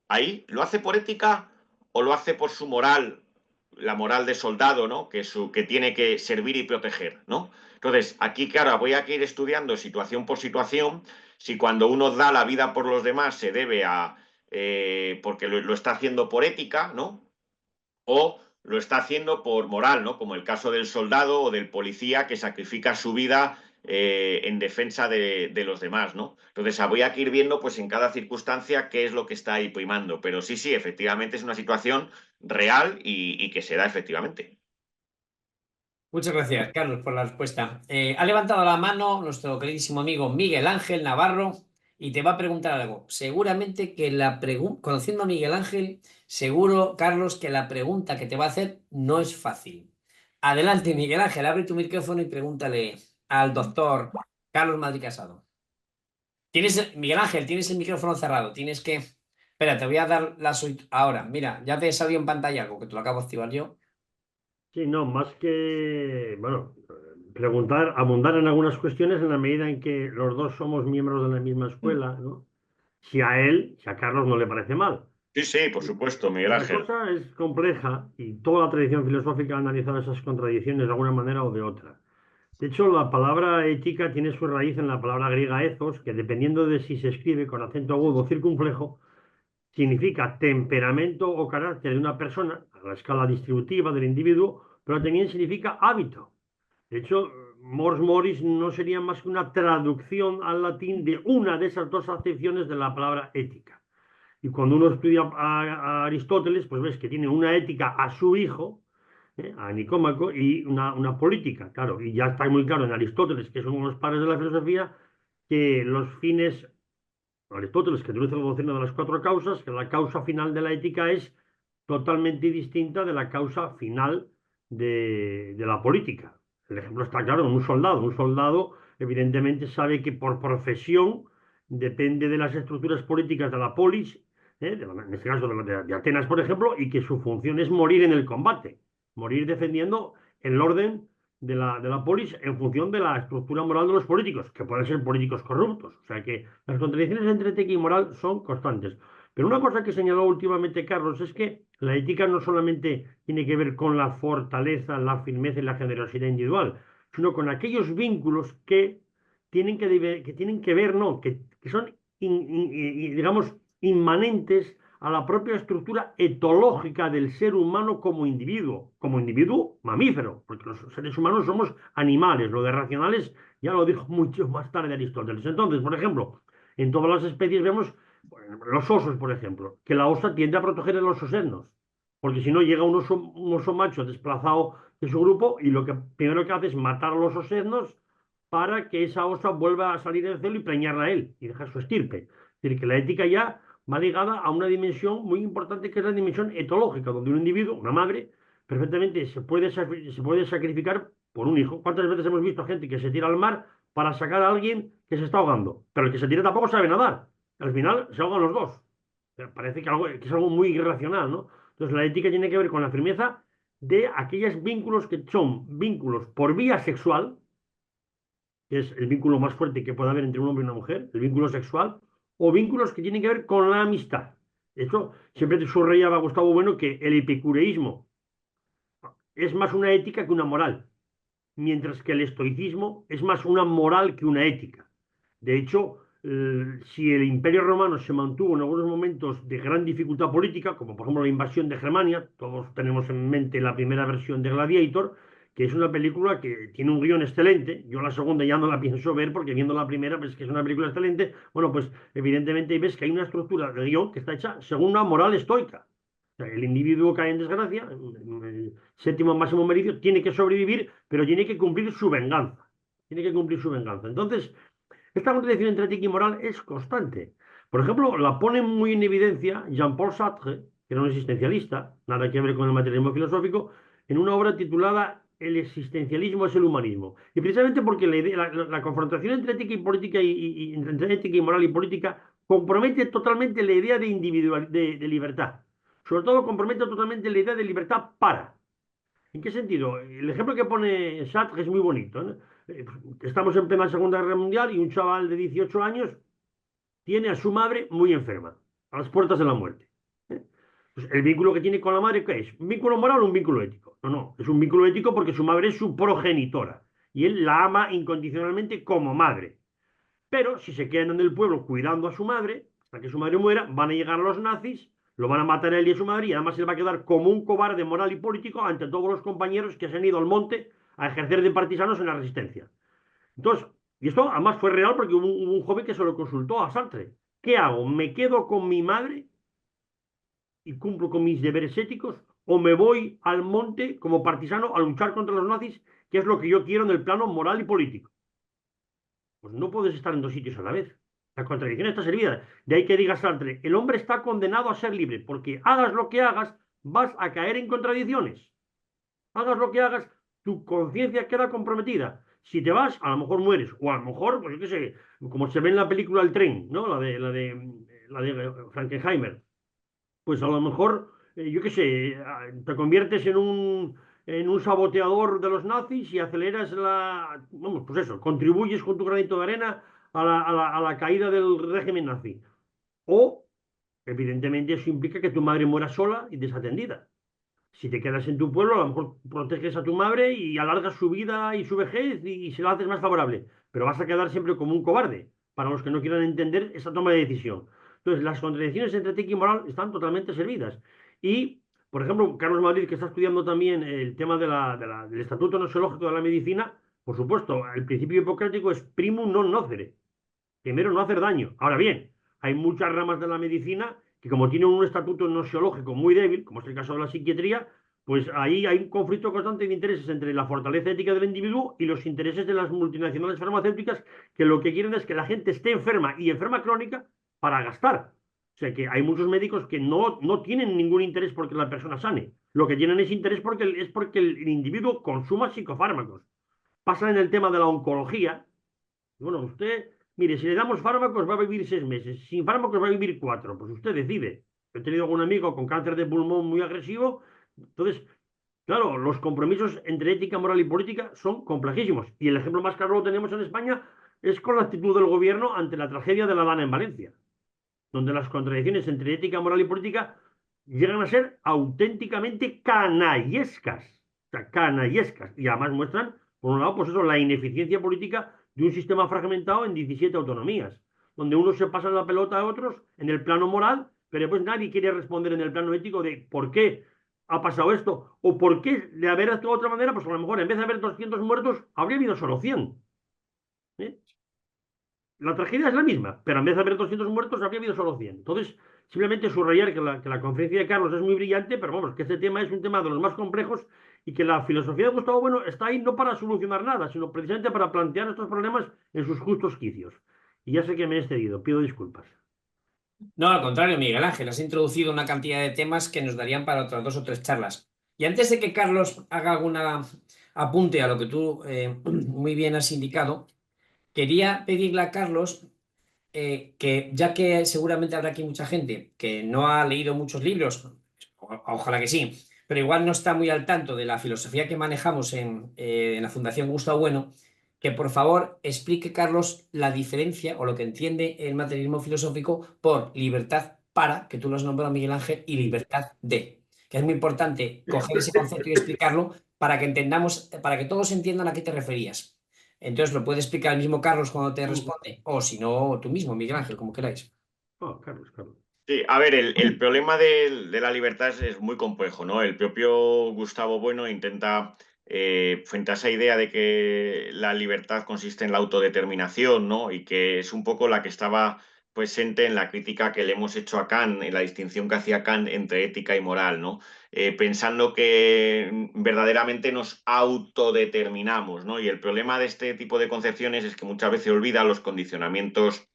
Ahí, ¿lo hace por ética o lo hace por su moral, la moral de soldado, ¿no? Que tiene que servir y proteger, ¿no? Entonces, aquí, claro, voy a ir estudiando situación por situación, si cuando uno da la vida por los demás se debe a, porque lo está haciendo por ética, ¿no? O lo está haciendo por moral, ¿no? Como el caso del soldado o del policía que sacrifica su vida en defensa de los demás, ¿no? Entonces, voy a ir viendo, pues, en cada circunstancia qué es lo que está ahí primando. Pero sí, efectivamente es una situación real y que se da efectivamente. Muchas gracias, Carlos, por la respuesta. Ha levantado la mano nuestro queridísimo amigo Miguel Ángel Navarro y te va a preguntar algo. Seguramente que conociendo a Miguel Ángel, seguro, Carlos, que la pregunta que te va a hacer no es fácil. Adelante, Miguel Ángel, abre tu micrófono y pregúntale al doctor Carlos Madrid Casado. Miguel Ángel, tienes el micrófono cerrado. Tienes que... Espera, te voy a dar la ahora. Mira, ya te he salido en pantalla algo que te lo acabo de activar yo. Sí, no, más que, bueno, preguntar, abundar en algunas cuestiones en la medida en que los dos somos miembros de la misma escuela, ¿no? Si a Carlos no le parece mal. Sí, sí, por supuesto, Miguel La Ángel. cosa es compleja y toda la tradición filosófica ha analizado esas contradicciones de alguna manera o de otra. De hecho, la palabra ética tiene su raíz en la palabra griega ethos, que dependiendo de si se escribe con acento agudo o circunflejo, significa temperamento o carácter de una persona a la escala distributiva del individuo, pero también significa hábito. De hecho, mors moris no sería más que una traducción al latín de una de esas dos acepciones de la palabra ética. Y cuando uno estudia a Aristóteles, pues ves que tiene una ética a su hijo, a Nicómaco, y una política, claro. Y ya está muy claro en Aristóteles, que es uno de los padres de la filosofía, que los fines, Aristóteles, que introduce la doctrina de las cuatro causas, que la causa final de la ética es totalmente distinta de la causa final de la política. El ejemplo está claro en un soldado. Un soldado, evidentemente, sabe que por profesión depende de las estructuras políticas de la polis, en este caso de Atenas, por ejemplo, y que su función es morir en el combate, morir defendiendo el orden de la polis en función de la estructura moral de los políticos, que pueden ser políticos corruptos. O sea que las contradicciones entre ética y moral son constantes. Pero una cosa que señaló últimamente Carlos es que la ética no solamente tiene que ver con la fortaleza, la firmeza y la generosidad individual, sino con aquellos vínculos que tienen que ver, no, que son, digamos, inmanentes a la propia estructura etológica del ser humano como individuo mamífero, porque los seres humanos somos animales, lo de racionales ya lo dijo mucho más tarde Aristóteles. Entonces, por ejemplo, en todas las especies vemos los osos, por ejemplo, que la osa tiende a proteger a los osernos, porque si no llega un oso macho desplazado de su grupo y lo que primero que hace es matar a los osernos para que esa osa vuelva a salir del celo y preñarla a él y dejar su estirpe. Es decir, que la ética ya va ligada a una dimensión muy importante que es la dimensión etológica, donde un individuo, una madre, perfectamente se puede sacrificar por un hijo. ¿Cuántas veces hemos visto gente que se tira al mar para sacar a alguien que se está ahogando? Pero el que se tira tampoco sabe nadar. Al final se ahogan los dos. Parece que es algo muy irracional, ¿no? Entonces la ética tiene que ver con la firmeza de aquellos vínculos que son vínculos por vía sexual, que es el vínculo más fuerte que puede haber entre un hombre y una mujer, el vínculo sexual, o vínculos que tienen que ver con la amistad. Esto siempre te subrayaba Gustavo Bueno que el epicureísmo es más una ética que una moral, mientras que el estoicismo es más una moral que una ética. De hecho, si el Imperio Romano se mantuvo en algunos momentos de gran dificultad política, como por ejemplo la invasión de Germania, todos tenemos en mente la primera versión de Gladiator, que es una película que tiene un guión excelente. Yo la segunda ya no la pienso ver porque viendo la primera ves que es una película excelente. Bueno, pues evidentemente ves que hay una estructura de guión que está hecha según una moral estoica. O sea, el individuo cae en desgracia, el séptimo máximo meridio, tiene que sobrevivir, pero tiene que cumplir su venganza. Tiene que cumplir su venganza. Entonces, esta contradicción entre ética y moral es constante. Por ejemplo, la pone muy en evidencia Jean-Paul Sartre, que era un existencialista, nada que ver con el materialismo filosófico, en una obra titulada El existencialismo es el humanismo. Y precisamente porque la confrontación entre ética y política entre ética y moral y política compromete totalmente la idea de individual, de libertad. Sobre todo compromete totalmente la idea de libertad para. ¿En qué sentido? El ejemplo que pone Sartre es muy bonito, ¿no? Estamos en plena Segunda Guerra Mundial y un chaval de 18 años tiene a su madre muy enferma, a las puertas de la muerte. Pues el vínculo que tiene con la madre, ¿qué es? ¿Un vínculo moral o un vínculo ético? No, no, es un vínculo ético porque su madre es su progenitora y él la ama incondicionalmente como madre. Pero si se quedan en el pueblo cuidando a su madre, hasta que su madre muera, van a llegar los nazis, lo van a matar a él y a su madre, y además él va a quedar como un cobarde moral y político ante todos los compañeros que se han ido al monte a ejercer de partisanos en la resistencia. Entonces, y esto además fue real porque hubo un joven que se lo consultó a Sartre. ¿Qué hago? ¿Me quedo con mi madre y cumplo con mis deberes éticos? ¿O me voy al monte como partisano a luchar contra los nazis, que es lo que yo quiero en el plano moral y político? Pues no puedes estar en dos sitios a la vez. La contradicción está servida. De ahí que diga Sartre, el hombre está condenado a ser libre, porque hagas lo que hagas, vas a caer en contradicciones. Hagas lo que hagas, tu conciencia queda comprometida. Si te vas, a lo mejor mueres, o a lo mejor, pues yo qué sé, como se ve en la película El tren, ¿no? La de Frankenheimer. Pues a lo mejor, yo qué sé, te conviertes en un saboteador de los nazis y aceleras vamos, pues eso, contribuyes con tu granito de arena a la caída del régimen nazi. O Evidentemente eso implica que tu madre muera sola y desatendida. Si te quedas en tu pueblo, a lo mejor proteges a tu madre y alargas su vida y su vejez y se la haces más favorable. Pero vas a quedar siempre como un cobarde, para los que no quieran entender esa toma de decisión. Entonces, las contradicciones entre ética y moral están totalmente servidas. Y, por ejemplo, Carlos Madrid, que está estudiando también el tema del Estatuto Nosiológico de la Medicina, por supuesto, el principio hipocrático es primum non nocere. Primero, no hacer daño. Ahora bien, hay muchas ramas de la medicina que como tienen un estatuto nosiológico muy débil, como es el caso de la psiquiatría, pues ahí hay un conflicto constante de intereses entre la fortaleza ética del individuo y los intereses de las multinacionales farmacéuticas que lo que quieren es que la gente esté enferma y enferma crónica para gastar. O sea que hay muchos médicos que no tienen ningún interés porque la persona sane. Lo que tienen es interés es porque el individuo consuma psicofármacos. Pasa en el tema de la oncología. Bueno, usted, mire, si le damos fármacos va a vivir 6 meses, sin fármacos va a vivir 4, pues usted decide. He tenido algún amigo con cáncer de pulmón muy agresivo, entonces, claro, los compromisos entre ética, moral y política son complejísimos. Y el ejemplo más claro lo tenemos en España, es con la actitud del gobierno ante la tragedia de la Dana en Valencia, donde las contradicciones entre ética, moral y política llegan a ser auténticamente canallescas. O sea, canallescas. Y además muestran, por un lado, pues eso, la ineficiencia política de un sistema fragmentado en 17 autonomías, donde unos se pasan la pelota a otros en el plano moral, pero pues nadie quiere responder en el plano ético de por qué ha pasado esto, o por qué de haber actuado de otra manera, pues a lo mejor en vez de haber 200 muertos, habría habido solo 100. ¿Eh? La tragedia es la misma, pero en vez de haber 200 muertos, habría habido solo 100. Entonces, simplemente subrayar que la conferencia de Carlos es muy brillante, pero vamos, que este tema es un tema de los más complejos y que la filosofía de Gustavo Bueno está ahí no para solucionar nada, sino precisamente para plantear estos problemas en sus justos quicios. Y ya sé que me he excedido, pido disculpas. No, al contrario, Miguel Ángel, has introducido una cantidad de temas que nos darían para otras 2 o 3 charlas. Y antes de que Carlos haga alguna apunte a lo que tú muy bien has indicado, quería pedirle a Carlos que, ya que seguramente habrá aquí mucha gente que no ha leído muchos libros, ojalá que sí, pero igual no está muy al tanto de la filosofía que manejamos en la Fundación Gustavo Bueno, que por favor explique, Carlos, la diferencia o lo que entiende el materialismo filosófico por libertad para, que tú lo has nombrado, Miguel Ángel, y libertad de, que es muy importante coger ese concepto y explicarlo para que entendamos, para que todos entiendan a qué te referías. Entonces lo puede explicar el mismo Carlos cuando te responde, o si no, tú mismo, Miguel Ángel, como queráis. Oh, Carlos. Sí, a ver, el problema de la libertad es muy complejo, ¿no? El propio Gustavo Bueno intenta, frente a esa idea de que la libertad consiste en la autodeterminación, ¿no? Y que es un poco la que estaba presente en la crítica que le hemos hecho a Kant, en la distinción que hacía Kant entre ética y moral, ¿no? Pensando que verdaderamente nos autodeterminamos, ¿no? Y el problema de este tipo de concepciones es que muchas veces olvida los condicionamientos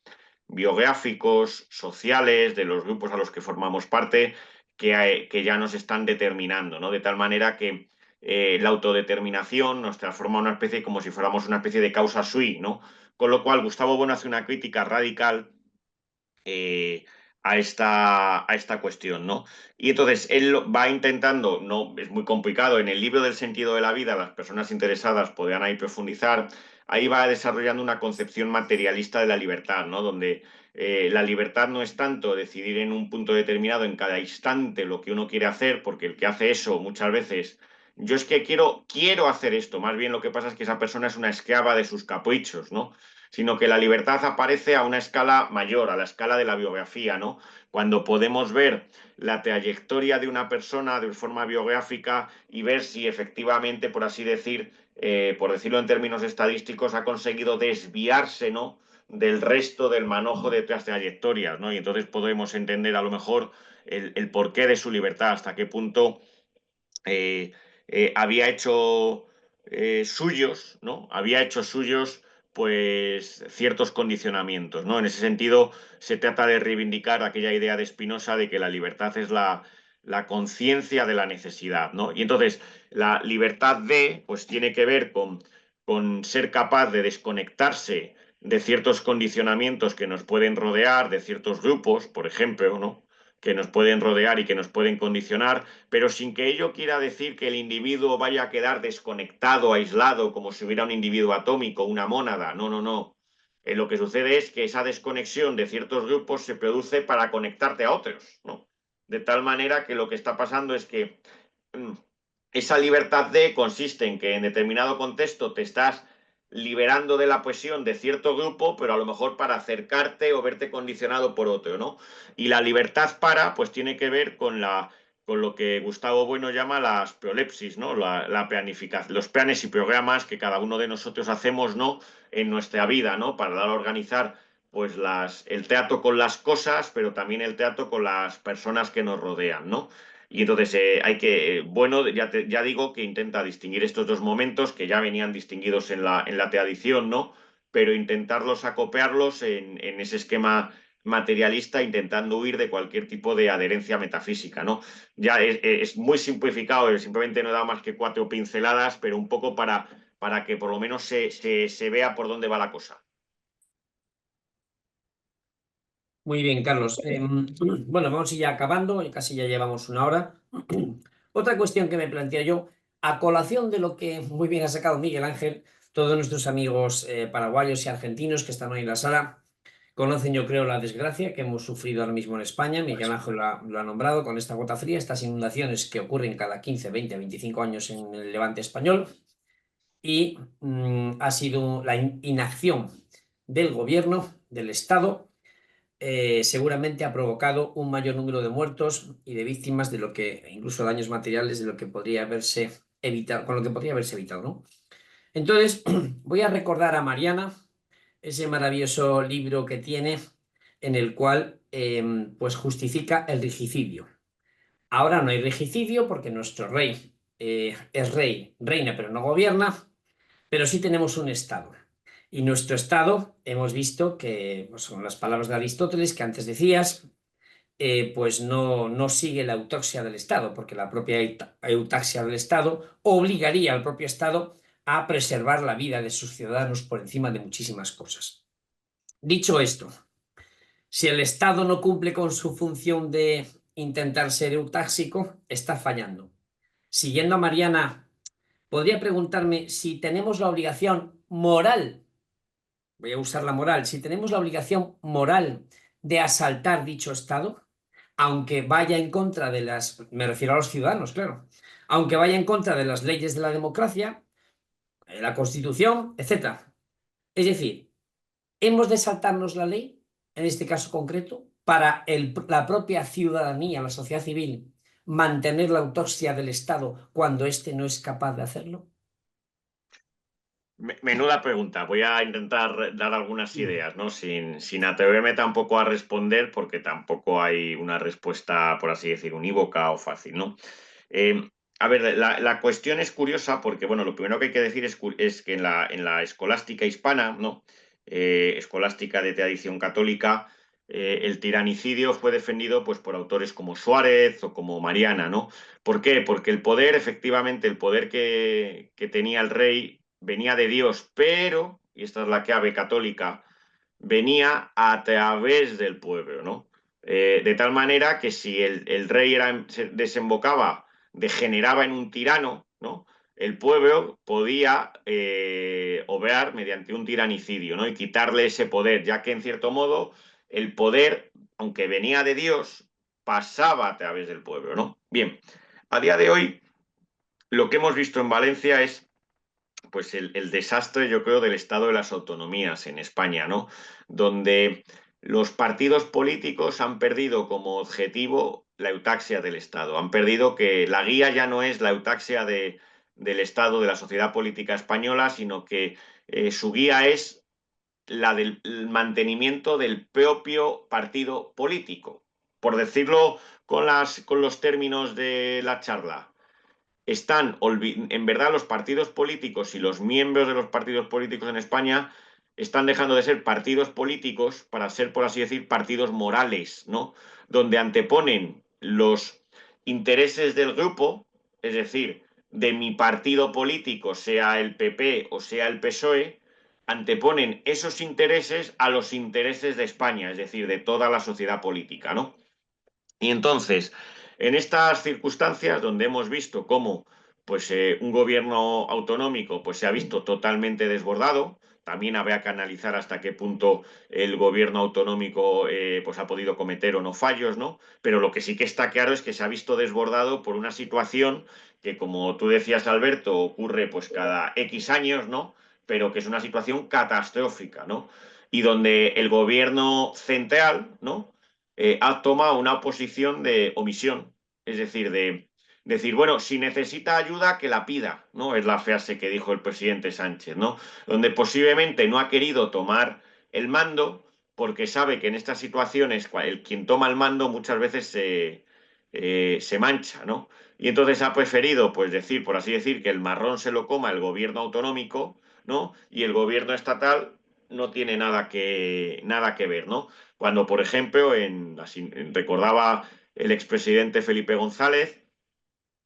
biográficos, sociales, de los grupos a los que formamos parte, que ya nos están determinando, ¿no? De tal manera que la autodeterminación nos transforma en una especie, como si fuéramos una especie de causa sui, ¿no? Con lo cual, Gustavo Bueno hace una crítica radical a esta cuestión, ¿no? Y entonces él va intentando, no, es muy complicado, en el libro del sentido de la vida, las personas interesadas podrán ahí profundizar, ahí va desarrollando una concepción materialista de la libertad, ¿no? Donde la libertad no es tanto decidir en un punto determinado, en cada instante, lo que uno quiere hacer, porque el que hace eso muchas veces, yo es que quiero hacer esto, más bien lo que pasa es que esa persona es una esclava de sus caprichos, ¿no? Sino que la libertad aparece a una escala mayor, a la escala de la biografía, ¿no? Cuando podemos ver la trayectoria de una persona de forma biográfica y ver si efectivamente, por así decir, por decirlo en términos estadísticos, ha conseguido desviarse, ¿no? Del resto del manojo de otras trayectorias, ¿no? Y entonces podemos entender a lo mejor el porqué de su libertad, hasta qué punto había hecho suyos, ¿no? Había hecho suyos pues ciertos condicionamientos, ¿no? En ese sentido, se trata de reivindicar aquella idea de Spinoza de que la libertad es la conciencia de la necesidad, ¿no? Y entonces, la libertad pues tiene que ver con ser capaz de desconectarse de ciertos condicionamientos que nos pueden rodear, de ciertos grupos, por ejemplo, ¿no? Que nos pueden rodear y que nos pueden condicionar, pero sin que ello quiera decir que el individuo vaya a quedar desconectado, aislado, como si hubiera un individuo atómico, una mónada. No, no, no. lo que sucede es que esa desconexión de ciertos grupos se produce para conectarte a otros, ¿no? De tal manera que lo que está pasando es que esa libertad consiste en que en determinado contexto te estás liberando de la presión de cierto grupo, pero a lo mejor para acercarte o verte condicionado por otro, ¿no? Y la libertad pues tiene que ver con lo que Gustavo Bueno llama las prolepsis, ¿no? La planificación, los planes y programas que cada uno de nosotros hacemos, ¿no? En nuestra vida, ¿no? Para dar a organizar pues el trato con las cosas, pero también el trato con las personas que nos rodean, ¿no? Y entonces Bueno, ya digo que intenta distinguir estos dos momentos que ya venían distinguidos en la tradición, ¿no? Pero intentarlos acopiarlos en ese esquema materialista, intentando huir de cualquier tipo de adherencia metafísica, ¿no? Ya es muy simplificado, simplemente no he dado más que 4 pinceladas, pero un poco para que por lo menos se vea por dónde va la cosa. Muy bien, Carlos. Bueno, vamos a ir ya acabando, casi ya llevamos 1 hora. Otra cuestión que me planteo yo, a colación de lo que muy bien ha sacado Miguel Ángel, todos nuestros amigos paraguayos y argentinos que están hoy en la sala conocen, yo creo, la desgracia que hemos sufrido ahora mismo en España. Miguel Ángel lo ha nombrado con esta gota fría, estas inundaciones que ocurren cada 15, 20, 25 años en el Levante español. Y ha sido la inacción del gobierno, del Estado. Seguramente ha provocado un mayor número de muertos y de víctimas de lo que, incluso daños materiales, de lo que podría haberse evitado, con lo que podría haberse evitado, ¿no? Entonces, voy a recordar a Mariana ese maravilloso libro que tiene en el cual pues justifica el regicidio. Ahora no hay regicidio porque nuestro rey es rey, reina, pero no gobierna, pero sí tenemos un Estado. Y nuestro Estado, hemos visto que, pues, son las palabras de Aristóteles que antes decías, pues no sigue la autopsia del Estado, porque la propia eutaxia del Estado obligaría al propio Estado a preservar la vida de sus ciudadanos por encima de muchísimas cosas. Dicho esto, si el Estado no cumple con su función de intentar ser eutáxico, está fallando. Siguiendo a Mariana, podría preguntarme si tenemos la obligación moral, voy a usar la moral, si tenemos la obligación moral de asaltar dicho Estado, aunque vaya en contra de me refiero a los ciudadanos, claro, aunque vaya en contra de las leyes de la democracia, la Constitución, etc. Es decir, hemos de saltarnos la ley, en este caso concreto, para la propia ciudadanía, la sociedad civil, mantener la autopsia del Estado cuando éste no es capaz de hacerlo. Menuda pregunta. Voy a intentar dar algunas ideas, ¿no? Sin atreverme tampoco a responder, porque tampoco hay una respuesta, por así decir, unívoca o fácil, ¿no? A ver, la cuestión es curiosa porque, bueno, lo primero que hay que decir es que en la escolástica hispana, ¿no? Escolástica de tradición católica, el tiranicidio fue defendido pues, por autores como Suárez o como Mariana, ¿no? ¿Por qué? Porque el poder, efectivamente, el poder que tenía el rey venía de Dios, pero, y esta es la clave católica, venía a través del pueblo, ¿no? De tal manera que si el rey desembocaba, degeneraba en un tirano, ¿no? El pueblo podía obrar mediante un tiranicidio, ¿no? Y quitarle ese poder, ya que en cierto modo el poder, aunque venía de Dios, pasaba a través del pueblo, ¿no? Bien, a día de hoy lo que hemos visto en Valencia es pues el desastre, yo creo, del estado de las autonomías en España, ¿no? Donde los partidos políticos han perdido como objetivo la eutaxia del Estado. Han perdido que la guía ya no es la eutaxia del Estado, de la sociedad política española, sino que su guía es la del mantenimiento del propio partido político. Por decirlo con los términos de la charla, en verdad los partidos políticos y los miembros de los partidos políticos en España están dejando de ser partidos políticos para ser, por así decir, partidos morales, ¿no? Donde anteponen los intereses del grupo, es decir, de mi partido político, sea el PP o sea el PSOE, anteponen esos intereses a los intereses de España, es decir, de toda la sociedad política, ¿no? Y entonces, en estas circunstancias donde hemos visto cómo pues, un gobierno autonómico pues, se ha visto totalmente desbordado, también habrá que analizar hasta qué punto el gobierno autonómico pues ha podido cometer o no fallos, ¿no? Pero lo que sí que está claro es que se ha visto desbordado por una situación que, como tú decías, Alberto, ocurre pues cada X años, ¿no? Pero que es una situación catastrófica, ¿no? Y donde el gobierno central, ¿no? Ha tomado una posición de omisión, es decir, de decir, bueno, si necesita ayuda, que la pida, ¿no? Es la frase que dijo el presidente Sánchez, ¿no? Donde posiblemente no ha querido tomar el mando porque sabe que en estas situaciones quien toma el mando muchas veces se mancha, ¿no? Y entonces ha preferido, pues decir, por así decir, que el marrón se lo coma el gobierno autonómico, ¿no? Y el gobierno estatal no tiene nada que ver, ¿no? Cuando, por ejemplo, recordaba el expresidente Felipe González,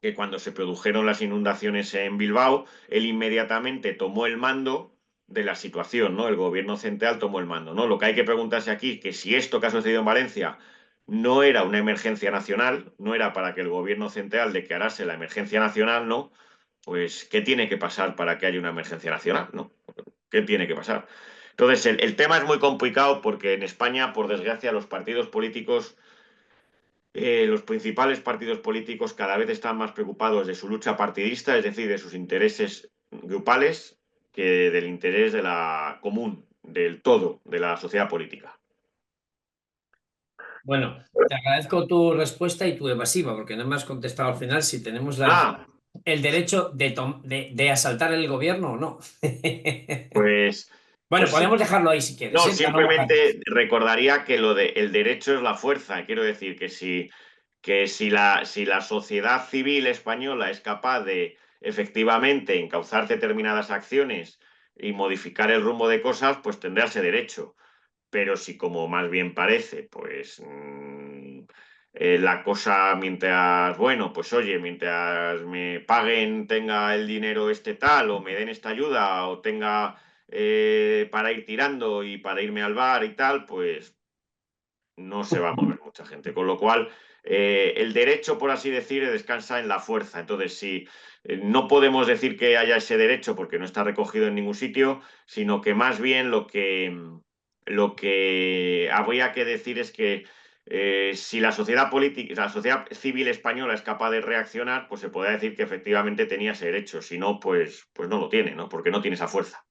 que cuando se produjeron las inundaciones en Bilbao, él inmediatamente tomó el mando de la situación, ¿no? El gobierno central tomó el mando, ¿no? Lo que hay que preguntarse aquí es que si esto que ha sucedido en Valencia no era una emergencia nacional, no era para que el gobierno central declarase la emergencia nacional, ¿no? Pues, ¿qué tiene que pasar para que haya una emergencia nacional, ¿no? ¿Qué tiene que pasar? Entonces, el tema es muy complicado porque en España, por desgracia, los partidos políticos, los principales partidos políticos cada vez están más preocupados de su lucha partidista, es decir, de sus intereses grupales, que del interés de la común, del todo, de la sociedad política. Bueno, te agradezco tu respuesta y tu evasiva, porque no me has contestado al final si tenemos el derecho de asaltar el gobierno o no. Pues Bueno, sí. podemos dejarlo ahí si quieres. No, Para no simplemente recordaría que lo de el derecho es la fuerza. Quiero decir que si la sociedad civil española es capaz de efectivamente encauzar determinadas acciones y modificar el rumbo de cosas, pues tendrá ese derecho. Pero si, como más bien parece, pues la cosa mientras, bueno, pues oye, mientras me paguen, tenga el dinero este tal, o me den esta ayuda, o tenga para ir tirando y para irme al bar y tal, pues no se va a mover mucha gente. Con lo cual, el derecho, por así decir, descansa en la fuerza. Entonces, si no podemos decir que haya ese derecho porque no está recogido en ningún sitio, sino que más bien lo que habría que decir es que si la sociedad política, la sociedad civil española es capaz de reaccionar, pues se puede decir que efectivamente tenía ese derecho. Si no, pues no lo tiene, ¿no? Porque no tiene esa fuerza.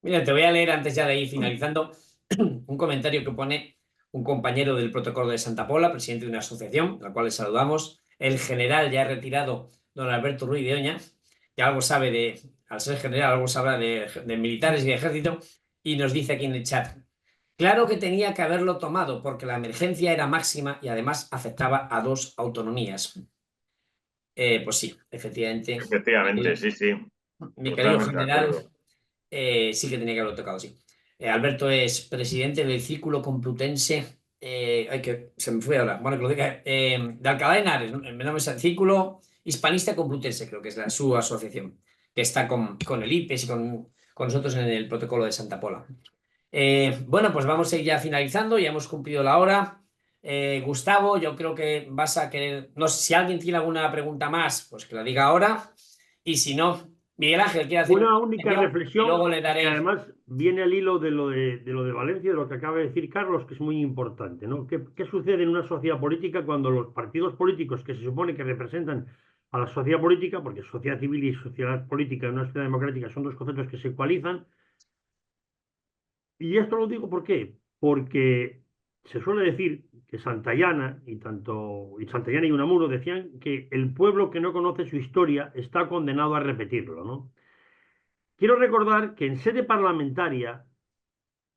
Mira, te voy a leer antes ya de ir finalizando un comentario que pone un compañero del protocolo de Santa Pola, presidente de una asociación, a la cual le saludamos, el general ya retirado, don Alberto Ruiz de Oña, que algo sabe al ser general, algo sabrá de militares y de ejército, y nos dice aquí en el chat, claro que tenía que haberlo tomado porque la emergencia era máxima y además afectaba a 2 autonomías. Pues sí, efectivamente. Efectivamente, sí, sí. Mi querido Totalmente de general, acuerdo. sí que tenía que haberlo tocado, sí. Alberto es presidente del Círculo Complutense. Ay, que se me fue ahora. Bueno, que lo diga. De Alcalá de Henares, ¿no? Me llamo el Círculo Hispanista Complutense, creo que es su asociación, que está con el IPES y con nosotros en el protocolo de Santa Pola. Bueno, pues vamos a ir ya finalizando, ya hemos cumplido la hora. Gustavo, yo creo que vas a querer. No sé si alguien tiene alguna pregunta más, pues que la diga ahora. Y si no, Miguel Ángel quiere hacer una única reflexión, y luego le daré. que además viene al hilo de lo de Valencia, de lo que acaba de decir Carlos, que es muy importante, ¿no? ¿Qué sucede en una sociedad política cuando los partidos políticos que se supone que representan a la sociedad política, porque sociedad civil y sociedad política en una sociedad democrática son 2 conceptos que se ecualizan? Y esto lo digo ¿por qué? Porque se suele decir que Santayana y Santayana y Unamuno decían que el pueblo que no conoce su historia está condenado a repetirlo, ¿no? Quiero recordar que en sede parlamentaria,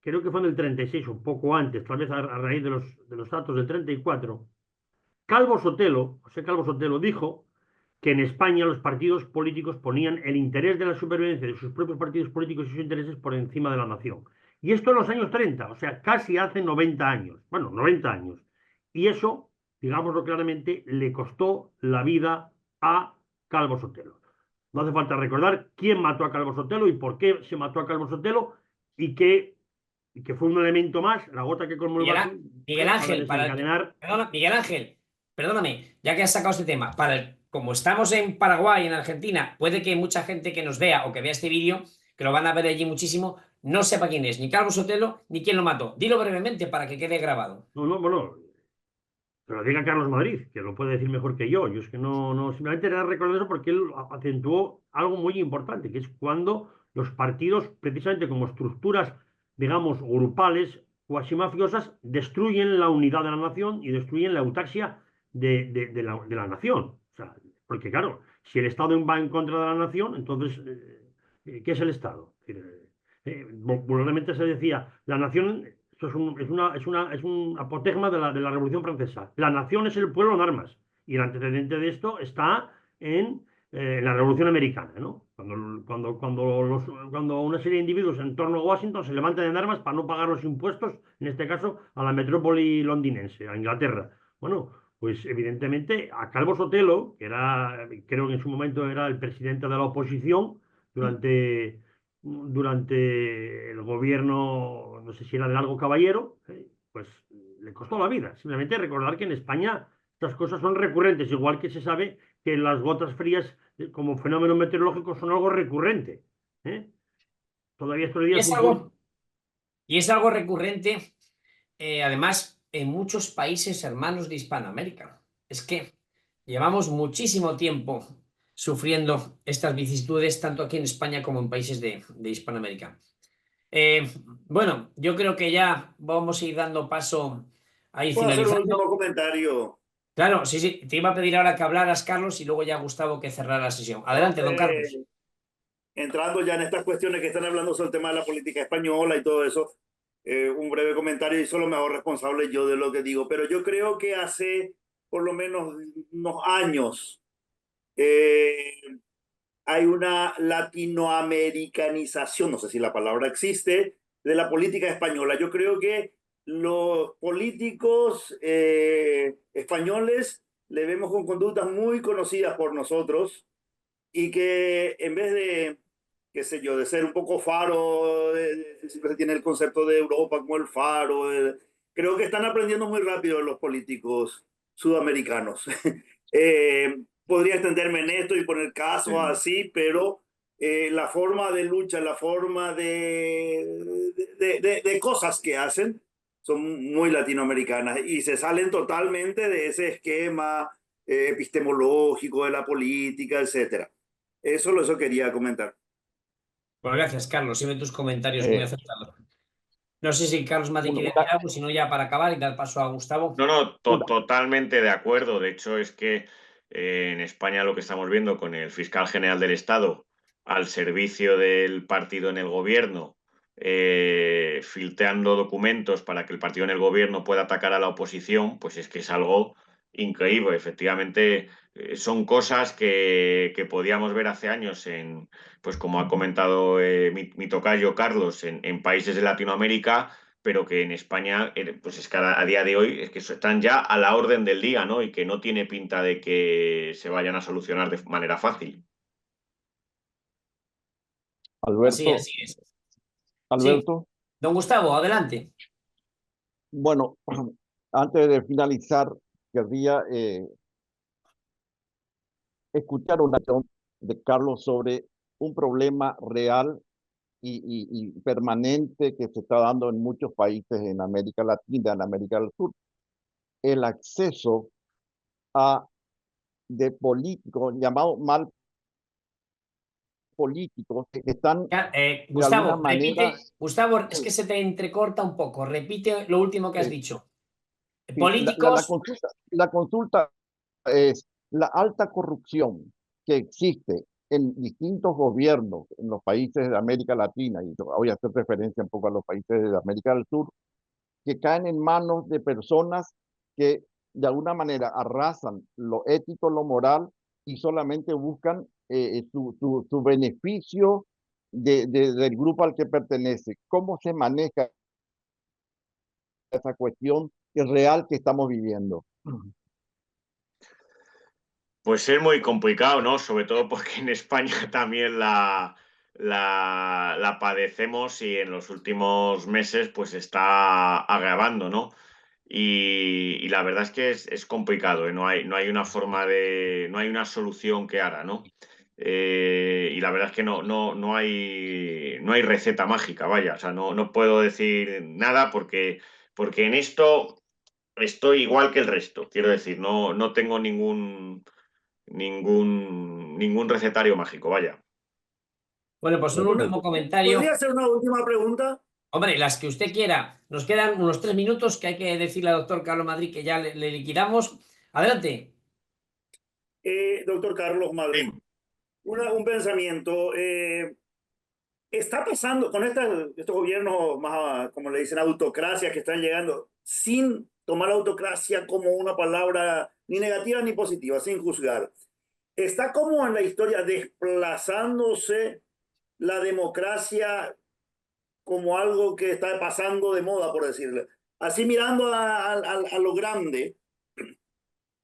creo que fue en el 36, un poco antes, tal vez a raíz de los datos del 34, José Calvo Sotelo dijo que en España los partidos políticos ponían el interés de la supervivencia de sus propios partidos políticos y sus intereses por encima de la nación. Y esto en los años 30, o sea, casi hace 90 años. Bueno, 90 años. Y eso, digámoslo claramente, le costó la vida a Calvo Sotelo. No hace falta recordar quién mató a Calvo Sotelo y por qué se mató a Calvo Sotelo y que fue un elemento más, la gota que colmó el vaso, Miguel Ángel, Miguel Ángel, perdóname, ya que has sacado este tema, como estamos en Paraguay, en Argentina, puede que mucha gente que nos vea o que vea este vídeo que lo van a ver allí muchísimo, no sepa quién es, ni Carlos Sotelo, ni quién lo mató. Dilo brevemente para que quede grabado. No, no, bueno, pero diga Carlos Madrid, que lo puede decir mejor que yo. Yo es que no, simplemente era recordar eso porque él acentuó algo muy importante, que es cuando los partidos, precisamente como estructuras, digamos, grupales, cuasi mafiosas, destruyen la unidad de la nación y destruyen la eutaxia de la nación. O sea, porque claro, si el Estado va en contra de la nación, entonces, ¿qué es el Estado? Es decir, vulgarmente se decía, la nación eso es un apotegma de la Revolución Francesa. La nación es el pueblo en armas. Y el antecedente de esto está en la Revolución Americana, ¿no? Cuando una serie de individuos en torno a Washington se levantan en armas para no pagar los impuestos, en este caso a la metrópoli londinense, a Inglaterra. Bueno, pues evidentemente a Calvo Sotelo, que era, creo que en su momento era el presidente de la oposición durante el gobierno, no sé si era de Largo Caballero, pues le costó la vida. Simplemente recordar que en España estas cosas son recurrentes, igual que se sabe que las gotas frías como fenómeno meteorológico son algo recurrente. ¿eh? Todavía estos Y días es algo recurrente, además, en muchos países hermanos de Hispanoamérica. Es que llevamos muchísimo tiempo sufriendo estas vicisitudes, tanto aquí en España como en países de Hispanoamérica. Bueno, yo creo que ya vamos a ir dando paso a ir Puedo hacer un último finalizando. comentario. Claro, sí, sí, te iba a pedir ahora que hablaras, Carlos, y luego ya Gustavo que cerrara la sesión. Adelante, don Carlos. Entrando ya en estas cuestiones que están hablando sobre el tema de la política española y todo eso, un breve comentario y solo me hago responsable yo de lo que digo, pero yo creo que hace por lo menos unos años eh, hay una latinoamericanización, no sé si la palabra existe, de la política española. Yo creo que los políticos españoles le vemos con conductas muy conocidas por nosotros y que en vez de, qué sé yo, de ser un poco faro, siempre se tiene el concepto de Europa como el faro, creo que están aprendiendo muy rápido los políticos sudamericanos. Podría extenderme en esto y poner casos así, pero la forma de lucha, la forma de cosas que hacen son muy latinoamericanas y se salen totalmente de ese esquema epistemológico de la política, etcétera. Eso quería comentar. Pues gracias, Carlos. Siempre tus comentarios muy Eh, acertados. No sé si Carlos Mati quiere decir una, algo, si no ya para acabar y dar paso a Gustavo. No, no, una- totalmente de acuerdo. De hecho, es que en España lo que estamos viendo con el fiscal general del Estado al servicio del partido en el gobierno, filtrando documentos para que el partido en el gobierno pueda atacar a la oposición, pues es que es algo increíble. Efectivamente, son cosas que podíamos ver hace años en, pues como ha comentado mi tocayo Carlos, en países de Latinoamérica, pero que en España, pues es que a día de hoy es que están ya a la orden del día, ¿no? Y que no tiene pinta de que se vayan a solucionar de manera fácil. Así, Alberto, así es. Sí, Alberto, don Gustavo, adelante. bueno, antes de finalizar, querría escuchar una opinión de Carlos sobre un problema real y permanente que se está dando en muchos países en América Latina, en América del Sur, el acceso a de políticos, llamados mal políticos, que están de alguna Gustavo, manera, repite. Gustavo, es sí, que se te entrecorta un poco. Repite lo último que has sí, dicho. sí, Políticos. la consulta es la alta corrupción que existe en distintos gobiernos en los países de América Latina, y voy a hacer referencia un poco a los países de América del Sur, que caen en manos de personas que de alguna manera arrasan lo ético, lo moral y solamente buscan su beneficio del grupo al que pertenece. ¿Cómo se maneja esa cuestión real que estamos viviendo? Pues es muy complicado, ¿no? Sobre todo porque en España también la padecemos y en los últimos meses pues está agravando, ¿no? Y la verdad es que es complicado, ¿eh? No hay una forma no hay una solución que hará, ¿no? Y la verdad es que no hay receta mágica, vaya. O sea, no puedo decir nada porque en esto estoy igual que el resto. Quiero decir, no tengo ningún recetario mágico, vaya. Bueno, pues un último comentario. ¿Podría hacer una última pregunta? Hombre, las que usted quiera. Nos quedan unos 3 minutos que hay que decirle al doctor Carlos Madrid que ya le liquidamos. Adelante. Doctor Carlos Madrid, un pensamiento. Está pasando con estos gobiernos más, como le dicen, autocracias que están llegando, sin tomar autocracia como una palabra ni negativa ni positiva, sin juzgar. Está como en la historia desplazándose la democracia como algo que está pasando de moda, por decirlo. Así mirando a lo grande,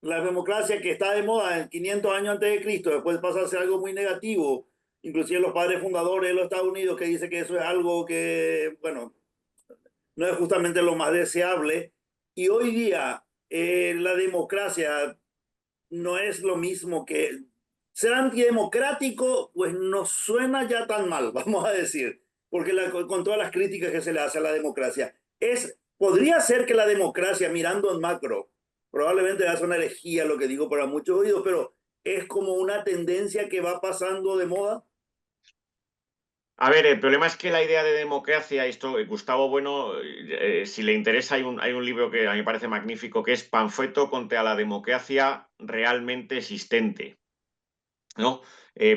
la democracia que está de moda en 500 años antes de Cristo, después pasa a ser algo muy negativo, inclusive los padres fundadores de los Estados Unidos que dicen que eso es algo que, bueno, no es justamente lo más deseable. Y hoy día la democracia no es lo mismo que ser antidemocrático, pues no suena ya tan mal, vamos a decir, porque con todas las críticas que se le hace a la democracia, podría ser que la democracia, mirando en macro, probablemente va a ser una herejía lo que digo para muchos oídos, pero es como una tendencia que va pasando de moda. A ver, el problema es que la idea de democracia, esto, Gustavo Bueno, si le interesa, hay un libro que a mí me parece magnífico, que es Panfleto contra la democracia realmente existente, ¿no?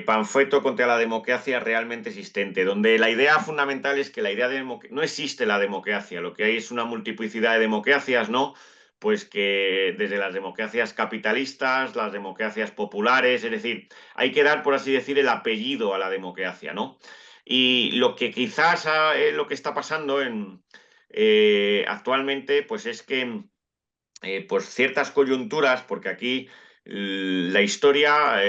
Panfleto contra la democracia realmente existente, donde la idea fundamental es que la idea de no existe la democracia, lo que hay es una multiplicidad de democracias, ¿no? Pues que desde las democracias capitalistas, las democracias populares, es decir, hay que dar, por así decir, el apellido a la democracia, ¿no? Y lo que quizás lo que está pasando actualmente, pues es que pues ciertas coyunturas, porque aquí la historia,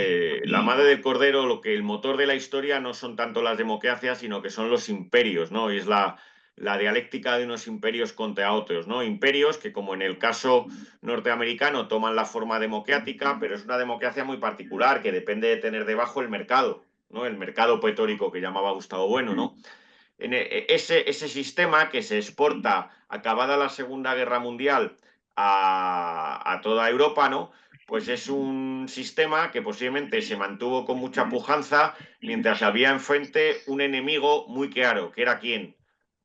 la madre del cordero, el motor de la historia no son tanto las democracias, sino que son los imperios, ¿no? Y es la dialéctica de unos imperios contra otros, ¿no? Imperios que, como en el caso norteamericano, toman la forma democrática, pero es una democracia muy particular que depende de tener debajo el mercado, ¿no? El mercado petórico que llamaba Gustavo Bueno, ¿no? Ese sistema que se exporta acabada la Segunda Guerra Mundial a toda Europa, ¿no? Pues es un sistema que posiblemente se mantuvo con mucha pujanza mientras había enfrente un enemigo muy claro, que era ¿quién?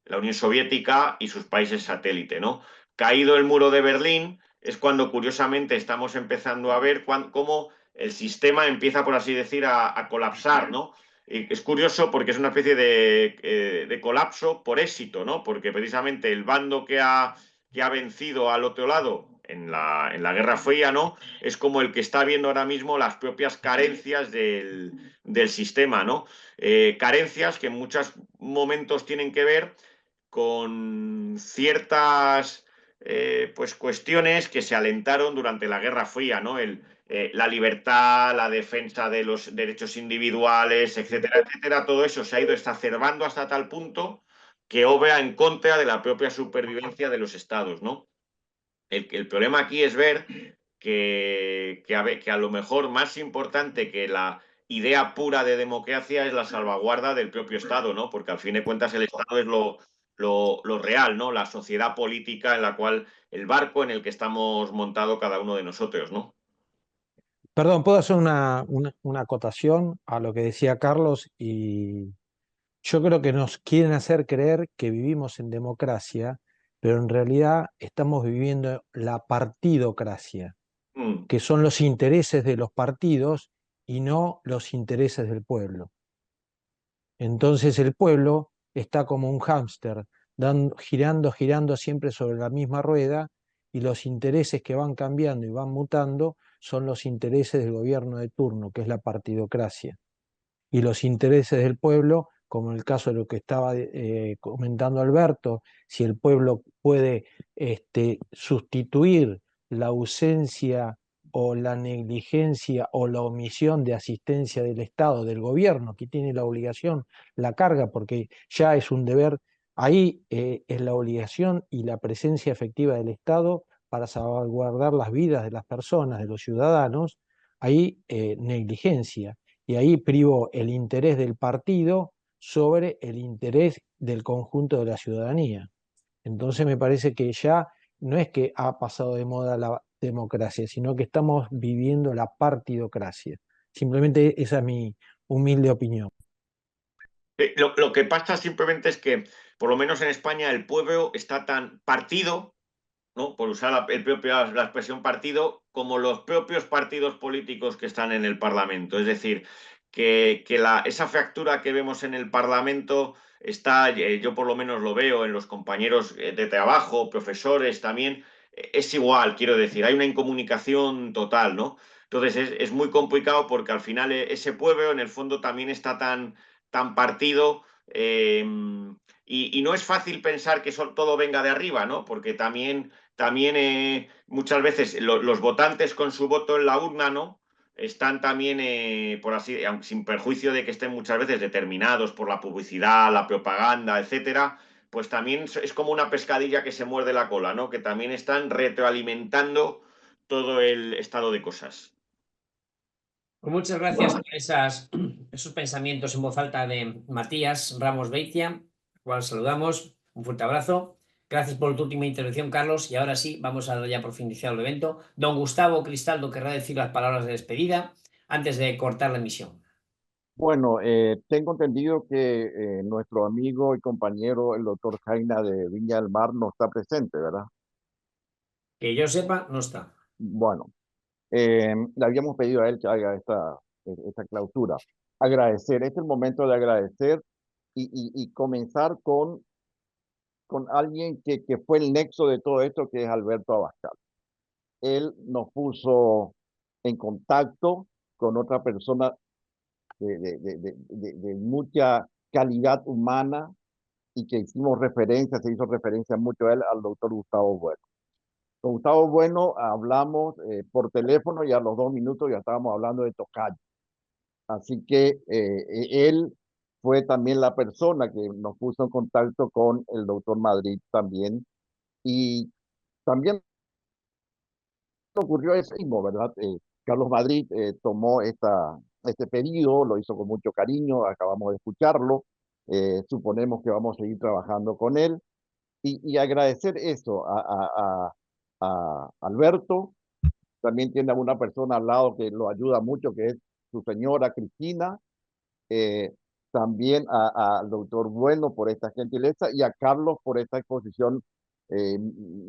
La Unión Soviética y sus países satélite, ¿no? Caído el muro de Berlín, es cuando curiosamente estamos empezando a ver cómo el sistema empieza, por así decir, a colapsar, ¿no? Y es curioso porque es una especie de colapso por éxito, ¿no? Porque precisamente el bando que ha vencido al otro lado en la Guerra Fría, ¿no? Es como el que está viendo ahora mismo las propias carencias del sistema, ¿no? Carencias que en muchos momentos tienen que ver con ciertas pues cuestiones que se alentaron durante la Guerra Fría, ¿no? La libertad, la defensa de los derechos individuales, etcétera, etcétera, todo eso se ha ido exacerbando hasta tal punto que obra en contra de la propia supervivencia de los estados, ¿no? El problema aquí es ver que a lo mejor más importante que la idea pura de democracia es la salvaguarda del propio Estado, ¿no? Porque al fin de cuentas el Estado es lo real, ¿no? La sociedad política en la cual, el barco en el que estamos montado cada uno de nosotros, ¿no? Perdón, ¿puedo hacer una acotación a lo que decía Carlos? Y yo creo que nos quieren hacer creer que vivimos en democracia, pero en realidad estamos viviendo la partidocracia, Mm. que son los intereses de los partidos y no los intereses del pueblo. Entonces el pueblo está como un hámster, girando siempre sobre la misma rueda, y los intereses que van cambiando y van mutando son los intereses del gobierno de turno, que es la partidocracia. Y los intereses del pueblo, como en el caso de lo que estaba comentando Alberto, si el pueblo puede sustituir la ausencia o la negligencia o la omisión de asistencia del Estado, del gobierno, que tiene la obligación, la carga, porque ya es un deber, ahí es la obligación y la presencia efectiva del Estado para salvaguardar las vidas de las personas, de los ciudadanos, ahí negligencia. y ahí privo el interés del partido sobre el interés del conjunto de la ciudadanía. Entonces me parece que ya no es que ha pasado de moda la democracia, sino que estamos viviendo la partidocracia. Simplemente esa es mi humilde opinión. Lo que pasa simplemente es que, por lo menos en España, el pueblo está tan partido, ¿no? Por usar la expresión partido, como los propios partidos políticos que están en el Parlamento. Es decir, que esa fractura que vemos en el Parlamento está, yo por lo menos lo veo en los compañeros de trabajo, profesores también, es igual, quiero decir, hay una incomunicación total, ¿no? Entonces es muy complicado porque al final ese pueblo en el fondo también está tan partido. Y no es fácil pensar que todo venga de arriba, ¿no? Porque también muchas veces los votantes con su voto en la urna, ¿no? Están también, por así, sin perjuicio de que estén muchas veces determinados por la publicidad, la propaganda, etcétera, pues también es como una pescadilla que se muerde la cola, ¿no? Que también están retroalimentando todo el estado de cosas. Pues muchas gracias por esos pensamientos en voz alta de Matías Ramos Beitia, al cual saludamos. Un fuerte abrazo. Gracias por tu última intervención, Carlos. Y ahora sí, vamos a dar ya por finalizado el evento. Don Gustavo Cristaldo querrá decir las palabras de despedida antes de cortar la emisión. Bueno, tengo entendido que nuestro amigo y compañero, el doctor Jaina de Viña del Mar, no está presente, ¿verdad? Que yo sepa, no está. Bueno, le habíamos pedido a él que haga esta clausura. Agradecer, este es el momento de agradecer y comenzar con alguien que fue el nexo de todo esto, que es Alberto Abascal. Él nos puso en contacto con otra persona de mucha calidad humana y que se hizo referencia mucho a él, al doctor Gustavo Bueno. Con Gustavo Bueno hablamos por teléfono y a los 2 minutos ya estábamos hablando de tocayo. Así que él fue también la persona que nos puso en contacto con el doctor Madrid también. Y también ocurrió eso mismo, ¿verdad? Carlos Madrid tomó este pedido, lo hizo con mucho cariño, acabamos de escucharlo, suponemos que vamos a seguir trabajando con él y agradecer eso a Alberto. También tiene a una persona al lado que lo ayuda mucho, que es su señora Cristina. También al doctor Bueno por esta gentileza y a Carlos por esta exposición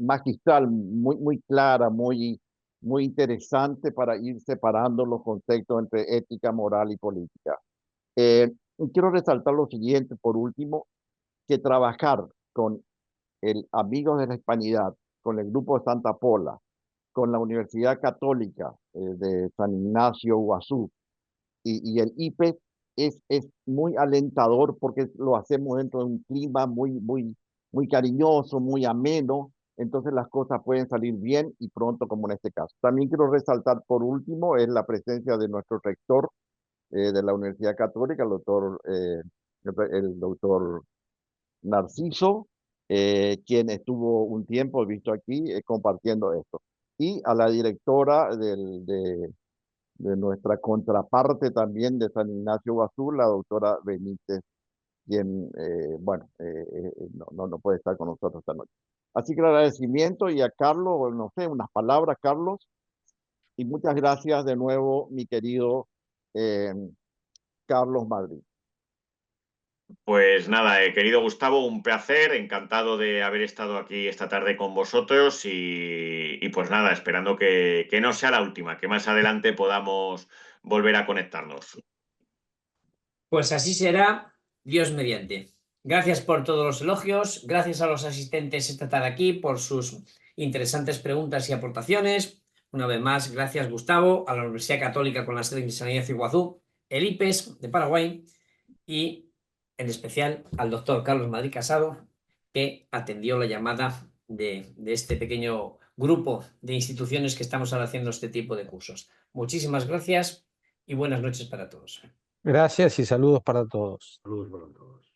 magistral, muy clara, muy interesante para ir separando los conceptos entre ética, moral y política. Quiero resaltar lo siguiente, por último, que trabajar con el Amigos de la Hispanidad, con el Grupo de Santa Pola, con la Universidad Católica de San Ignacio Iguazú y el IPE es muy alentador porque lo hacemos dentro de un clima muy cariñoso, muy ameno, entonces las cosas pueden salir bien y pronto como en este caso. También quiero resaltar por último es la presencia de nuestro rector de la Universidad Católica, el doctor Narciso, quien estuvo un tiempo, visto aquí, compartiendo esto. Y a la directora de nuestra contraparte también de San Ignacio Iguazú, la doctora Benítez, quien, no puede estar con nosotros esta noche. Así que el agradecimiento y a Carlos, no sé, unas palabras, Carlos, y muchas gracias de nuevo, mi querido Carlos Madrid. Pues nada, querido Gustavo, un placer, encantado de haber estado aquí esta tarde con vosotros y pues nada, esperando que no sea la última, que más adelante podamos volver a conectarnos. Pues así será, Dios mediante. Gracias por todos los elogios, gracias a los asistentes esta tarde aquí por sus interesantes preguntas y aportaciones. Una vez más, gracias Gustavo, a la Universidad Católica con la sede en San Ignacio Iguazú, el IPES de Paraguay y en especial al doctor Carlos Madrid Casado, que atendió la llamada de este pequeño grupo de instituciones que estamos ahora haciendo este tipo de cursos. Muchísimas gracias y buenas noches para todos. Gracias y saludos para todos. Saludos para todos.